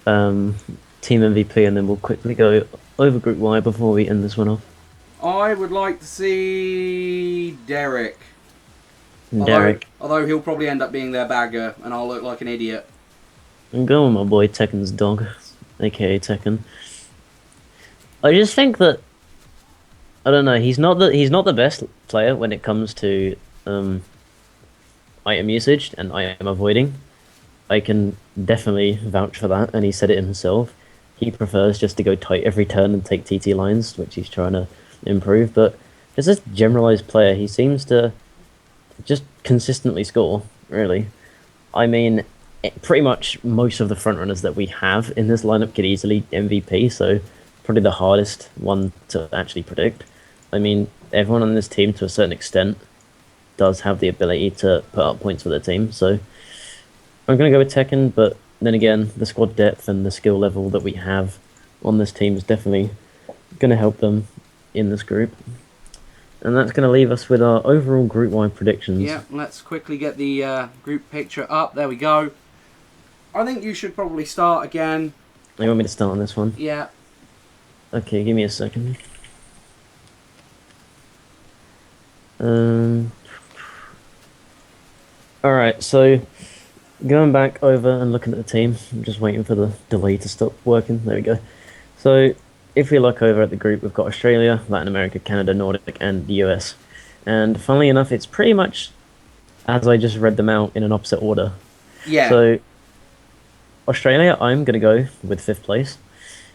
team MVP, and then we'll quickly go over Group Y before we end this one off. I would like to see Derek. Although he'll probably end up being their bagger, and I'll look like an idiot. I'm going with my boy Tekken's dog, aka Tekken. I just think that I don't know. He's not the best player when it comes to item usage and item avoiding. I can definitely vouch for that, and he said it himself. He prefers just to go tight every turn and take TT lines, which he's trying to improve. But as a generalized player, he seems to just consistently score, really. I mean, pretty much most of the frontrunners that we have in this lineup could easily MVP, so probably the hardest one to actually predict. I mean, everyone on this team, to a certain extent, does have the ability to put up points for their team. So I'm going to go with Tekken, but then again, the squad depth and the skill level that we have on this team is definitely going to help them in this group. And that's going to leave us with our overall group-wide predictions. Yeah, let's quickly get the group picture up. There we go. I think you should probably start again. You want me to start on this one? Yeah. Okay, give me a second. Alright, so going back over and looking at the team, I'm just waiting for the delay to stop working. There we go. So if we look over at the group, we've got Australia, Latin America, Canada, Nordic, and the US. And funnily enough, it's pretty much as I just read them out in an opposite order. Yeah. So Australia, I'm going to go with 5th place.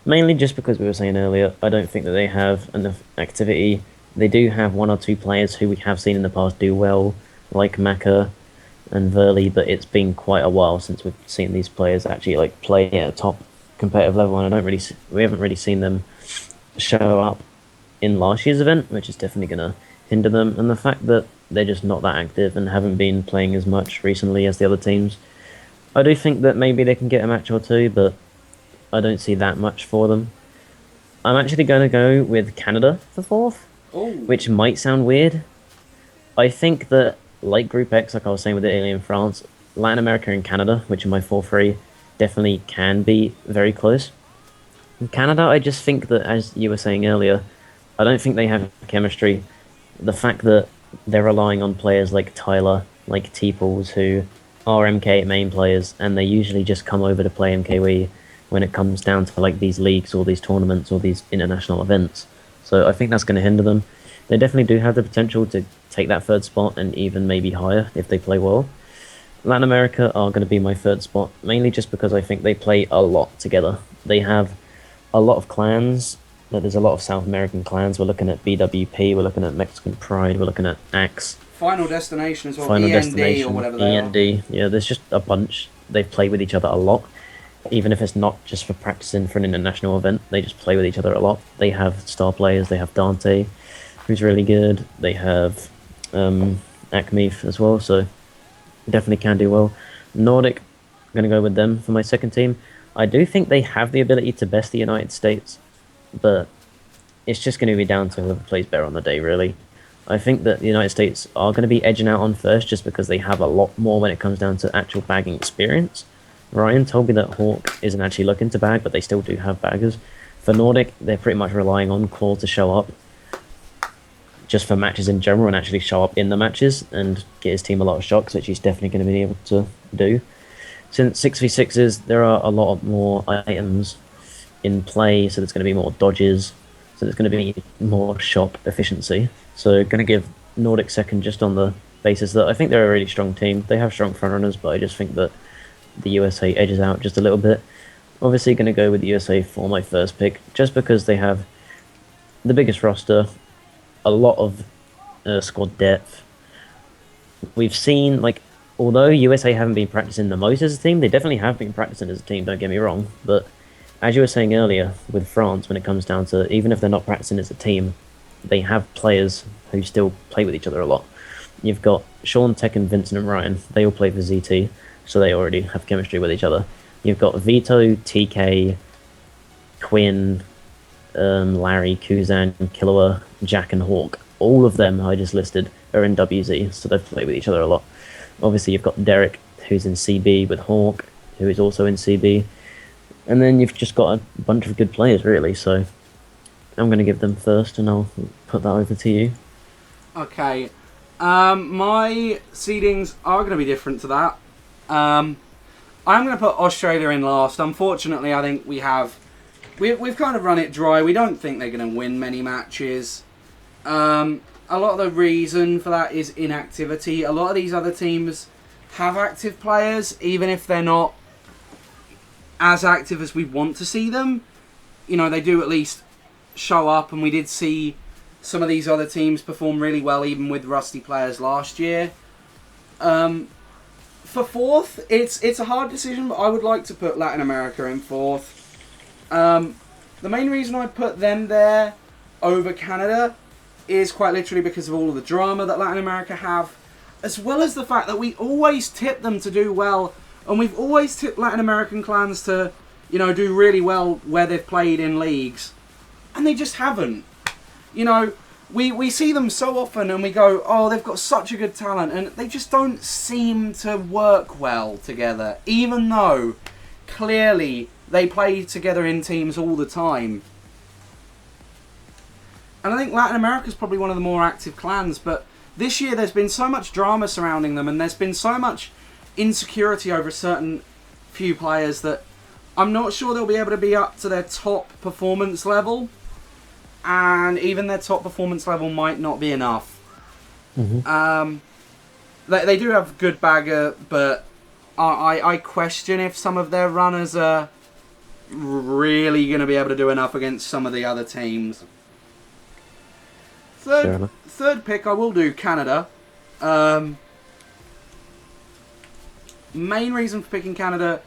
Mainly just because we were saying earlier, I don't think that they have enough activity. They do have 1 or 2 players who we have seen in the past do well, like Maka and Verley, but it's been quite a while since we've seen these players actually like play at a top competitive level, and we haven't really seen them show up in last year's event, which is definitely going to hinder them. And the fact that they're just not that active and haven't been playing as much recently as the other teams, I do think that maybe they can get a match or 2, but I don't see that much for them. I'm actually going to go with Canada for 4th, which might sound weird. I think that, like Group X, like I was saying with Italy and France, Latin America and Canada, which are my 4-3, definitely can be very close. In Canada, I just think that, as you were saying earlier, I don't think they have chemistry. The fact that they're relying on players like Tyler, like T-Pools, who are MK main players, and they usually just come over to play MKW when it comes down to like these leagues or these tournaments or these international events. So I think that's going to hinder them. They definitely do have the potential to take that 3rd spot and even maybe higher if they play well. Latin America are going to be my 3rd spot, mainly just because I think they play a lot together. They have a lot of clans. There's a lot of South American clans. We're looking at BWP, we're looking at Mexican Pride, we're looking at Axe. Final Destination as well, Final END Destination, or whatever they END. are. Yeah, there's just a bunch. They play with each other a lot. Even if it's not just for practicing for an international event, they just play with each other a lot. They have star players. They have Dante, who's really good. They have Akmif as well, so definitely can do well. Nordic, I'm going to go with them for my 2nd team. I do think they have the ability to best the United States, but it's just going to be down to whoever plays better on the day, really. I think that the United States are going to be edging out on first just because they have a lot more when it comes down to actual bagging experience. Ryan told me that Hawk isn't actually looking to bag, but they still do have baggers. For Nordic, they're pretty much relying on Claw to show up just for matches in general and actually show up in the matches and get his team a lot of shots, which he's definitely going to be able to do. Since 6v6s, there are a lot more items in play, so there's going to be more dodges, so there's going to be more shot efficiency. So going to give Nordic 2nd just on the basis that I think they're a really strong team. They have strong frontrunners, but I just think that the USA edges out just a little bit. Obviously going to go with the USA for my 1st pick, just because they have the biggest roster, a lot of squad depth. We've seen, like, although USA haven't been practicing the most as a team, they definitely have been practicing as a team, don't get me wrong, but as you were saying earlier with France, when it comes down to, even if they're not practicing as a team, they have players who still play with each other a lot. You've got Sean, Tekken, Vincent and Ryan, they all play for ZT, so they already have chemistry with each other. You've got Vito, TK, Quinn, Larry, Kuzan, Killua, Jack and Hawk. All of them I just listed are in WZ, so they've played with each other a lot. Obviously you've got Derek, who's in CB with Hawk, who is also in CB. And then you've just got a bunch of good players, really, so I'm going to give them first, and I'll put that over to you. Okay. My seedings are going to be different to that. I'm going to put Australia in last. Unfortunately, I think we've kind of run it dry. We don't think they're going to win many matches. A lot of the reason for that is inactivity. A lot of these other teams have active players, even if they're not as active as we want to see them. You know, they do at least show up, and we did see some of these other teams perform really well, even with rusty players last year. For 4th, it's a hard decision, but I would like to put Latin America in 4th. The main reason I put them there over Canada is quite literally because of all of the drama that Latin America have, as well as the fact that we always tip them to do well, and we've always tipped Latin American clans to, you know, do really well where they've played in leagues, and they just haven't. You know, we see them so often and we go, oh, they've got such a good talent, and they just don't seem to work well together, even though clearly they play together in teams all the time. And I think Latin America's probably one of the more active clans, but this year there's been so much drama surrounding them, and there's been so much insecurity over a certain few players that I'm not sure they'll be able to be up to their top performance level, and even their top performance level might not be enough. They do have good bagger, but I question if some of their runners are really going to be able to do enough against some of the other teams. Third pick, I will do Canada. Main reason for picking Canada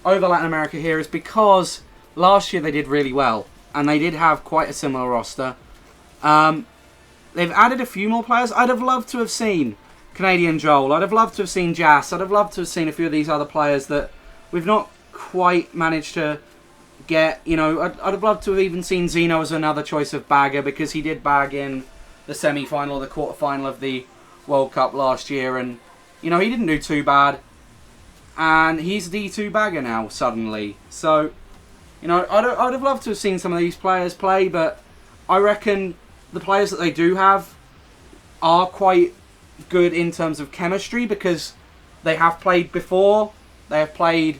over Latin America here is because last year they did really well, and they did have quite a similar roster. They've added a few more players. I'd have loved to have seen Canadian Joel. I'd have loved to have seen Jas. I'd have loved to have seen a few of these other players that we've not quite managed to get. You know, I'd have loved to have even seen Zeno as another choice of bagger, because he did bag in the semi-final, the quarter-final of the World Cup last year, and, you know, he didn't do too bad. And he's a D2 bagger now, suddenly. So, you know, I'd have loved to have seen some of these players play, but I reckon the players that they do have are quite good in terms of chemistry, because they have played before. They have played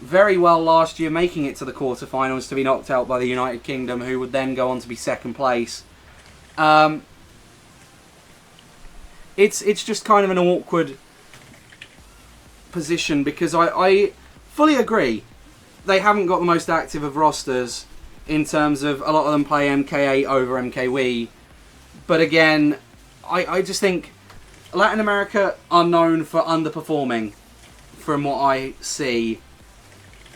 very well last year, making it to the quarterfinals to be knocked out by the United Kingdom, who would then go on to be second place. It's just kind of an awkward position, because I fully agree they haven't got the most active of rosters in terms of a lot of them play MK8 over MKW. But again, I just think Latin America are known for underperforming from what I see.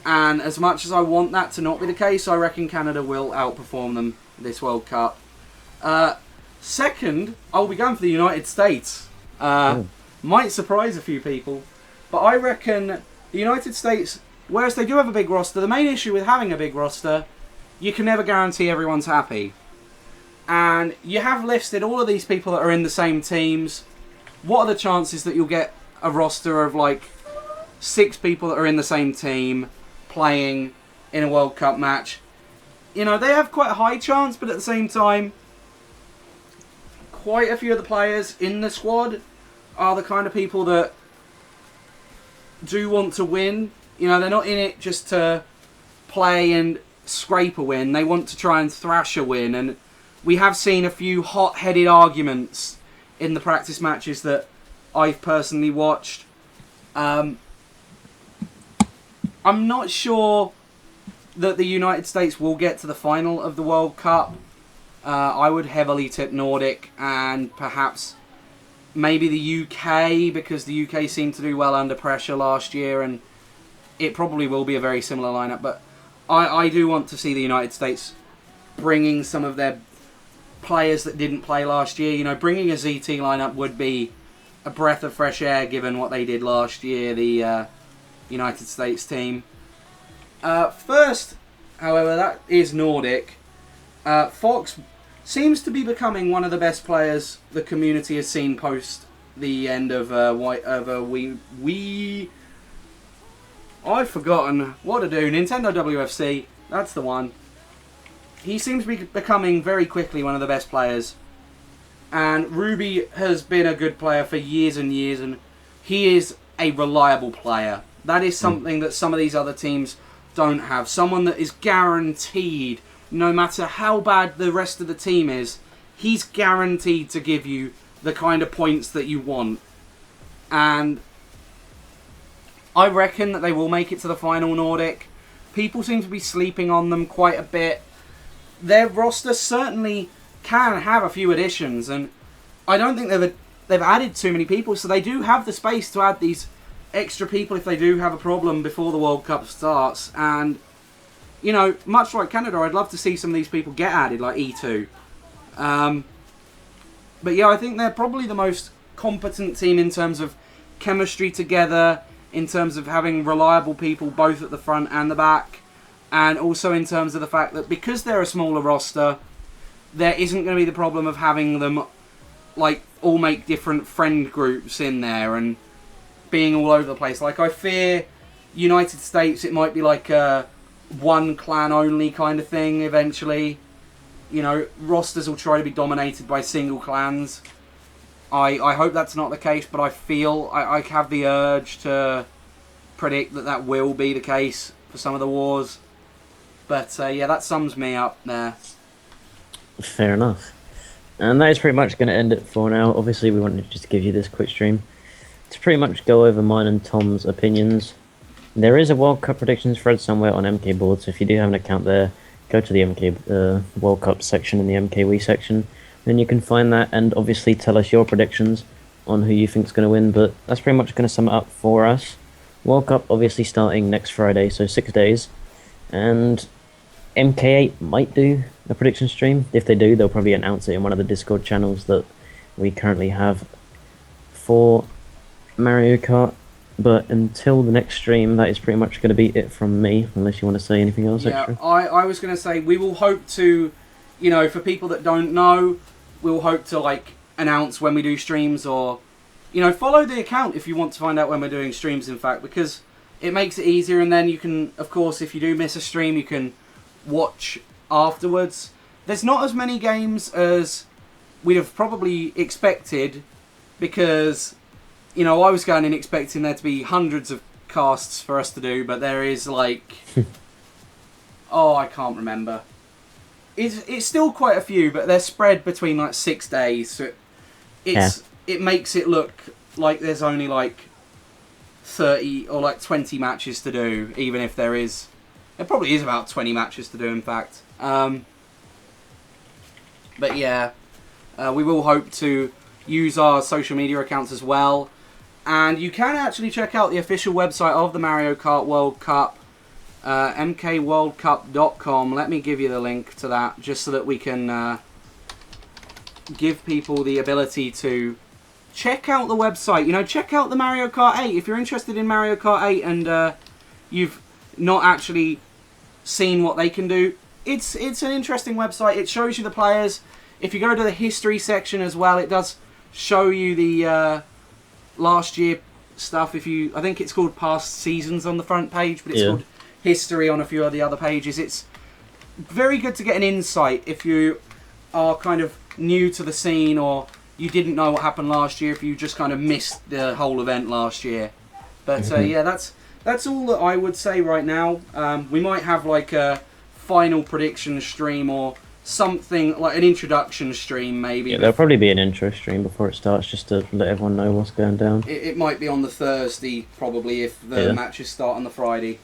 And as much as I want that to not be the case, I reckon Canada will outperform them this World Cup. Second, I'll be going for the United States. Might surprise a few people, but I reckon the United States, whereas they do have a big roster, the main issue with having a big roster, you can never guarantee everyone's happy. And you have listed all of these people that are in the same teams. What are the chances that you'll get a roster of like 6 people that are in the same team playing in a World Cup match? You know, they have quite a high chance, but at the same time, quite a few of the players in the squad are the kind of people that do want to win. You know, they're not in it just to play and scrape a win. They want to try and thrash a win. And we have seen a few hot-headed arguments in the practice matches that I've personally watched. I'm not sure that the United States will get to the final of the World Cup. I would heavily tip Nordic and perhaps maybe the UK, because the UK seemed to do well under pressure last year, and it probably will be a very similar lineup. But I do want to see the United States bringing some of their players that didn't play last year. You know, bringing a ZT lineup would be a breath of fresh air given what they did last year, the United States team. First, however, that is Nordic. Fox seems to be becoming one of the best players the community has seen post the end of I've forgotten what to do. Nintendo WFC, that's the one. He seems to be becoming very quickly one of the best players. And Ruby has been a good player for years and years, and he is a reliable player. That is something that some of these other teams don't have. Someone that is guaranteed, no matter how bad the rest of the team is, he's guaranteed to give you the kind of points that you want. And I reckon that they will make it to the final, Nordic. People seem to be sleeping on them quite a bit. Their roster certainly can have a few additions, and I don't think they've added too many people, so they do have the space to add these extra people if they do have a problem before the World Cup starts. And, you know, much like Canada, I'd love to see some of these people get added, like E2. But yeah, I think they're probably the most competent team in terms of chemistry together, in terms of having reliable people both at the front and the back, and also in terms of the fact that because they're a smaller roster, there isn't going to be the problem of having them like all make different friend groups in there and being all over the place. Like, I fear United States, it might be like a one clan only kind of thing eventually. You know, rosters will try to be dominated by single clans. I hope that's not the case, but I feel I have the urge to predict that will be the case for some of the wars. But yeah, that sums me up there. Fair enough. And that is pretty much going to end it for now. Obviously, we wanted to just give you this quick stream to pretty much go over mine and Tom's opinions. There is a World Cup predictions thread somewhere on MK Board, so if you do have an account there, go to the MK World Cup section in the MK Wii section, and you can find that, and obviously tell us your predictions on who you think is going to win. But that's pretty much going to sum it up for us. World Cup obviously starting next Friday, so 6 days, and MK8 might do a prediction stream. If they do, they'll probably announce it in one of the Discord channels that we currently have for Mario Kart. But until the next stream, that is pretty much going to be it from me, unless you want to say anything else extra. I was going to say, we will hope to, you know, for people that don't know, we'll hope to, like, announce when we do streams, or, you know, follow the account if you want to find out when we're doing streams, in fact, because it makes it easier, and then you can, of course, if you do miss a stream, you can watch afterwards. There's not as many games as we'd have probably expected, because, you know, I was going in expecting there to be hundreds of casts for us to do, but there is like I can't remember. It's still quite a few, but they're spread between like 6 days, so it makes it look like there's only like 30 or like 20 matches to do, even if there probably is about 20 matches to do, in fact. But yeah, we will hope to use our social media accounts as well. And you can actually check out the official website of the Mario Kart World Cup, mkworldcup.com. Let me give you the link to that, just so that we can give people the ability to check out the website. You know, check out the Mario Kart 8. If you're interested in Mario Kart 8 and you've not actually seen what they can do, it's an interesting website. It shows you the players. If you go to the history section as well, it does show you the last year stuff. I think it's called past seasons on the front page, but it's called history on a few of the other pages. It's very good to get an insight if you are kind of new to the scene, or you didn't know what happened last year, if you just kind of missed the whole event last year. But yeah, that's all that I would say right now. We might have like a final prediction stream or something, like an introduction stream maybe. Yeah, there'll probably be an intro stream before it starts, just to let everyone know what's going down. It might be on the Thursday, probably, if the matches start on the Friday.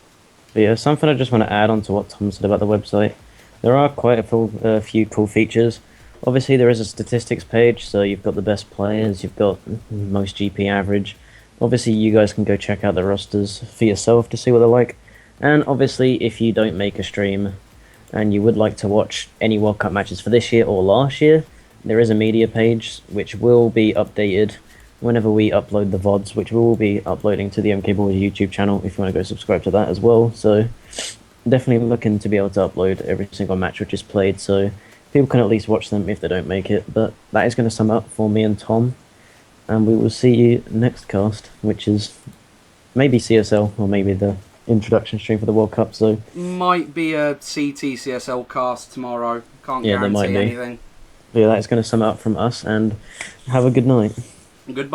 But yeah, something I just want to add on to what Tom said about the website. There are quite a few cool features. Obviously, there is a statistics page, so you've got the best players, you've got most GP average. Obviously, you guys can go check out the rosters for yourself to see what they're like. And obviously, if you don't make a stream and you would like to watch any World Cup matches for this year or last year, there is a media page which will be updated whenever we upload the VODs, which we will be uploading to the MK Boys YouTube channel if you want to go subscribe to that as well. So definitely looking to be able to upload every single match which is played, so people can at least watch them if they don't make it. But that is going to sum up for me and Tom, and we will see you next cast, which is maybe CSL or maybe the introduction stream for the World Cup. So might be a CT CSL cast tomorrow. Can't guarantee anything. But yeah, that is going to sum it up from us, and have a good night. Goodbye.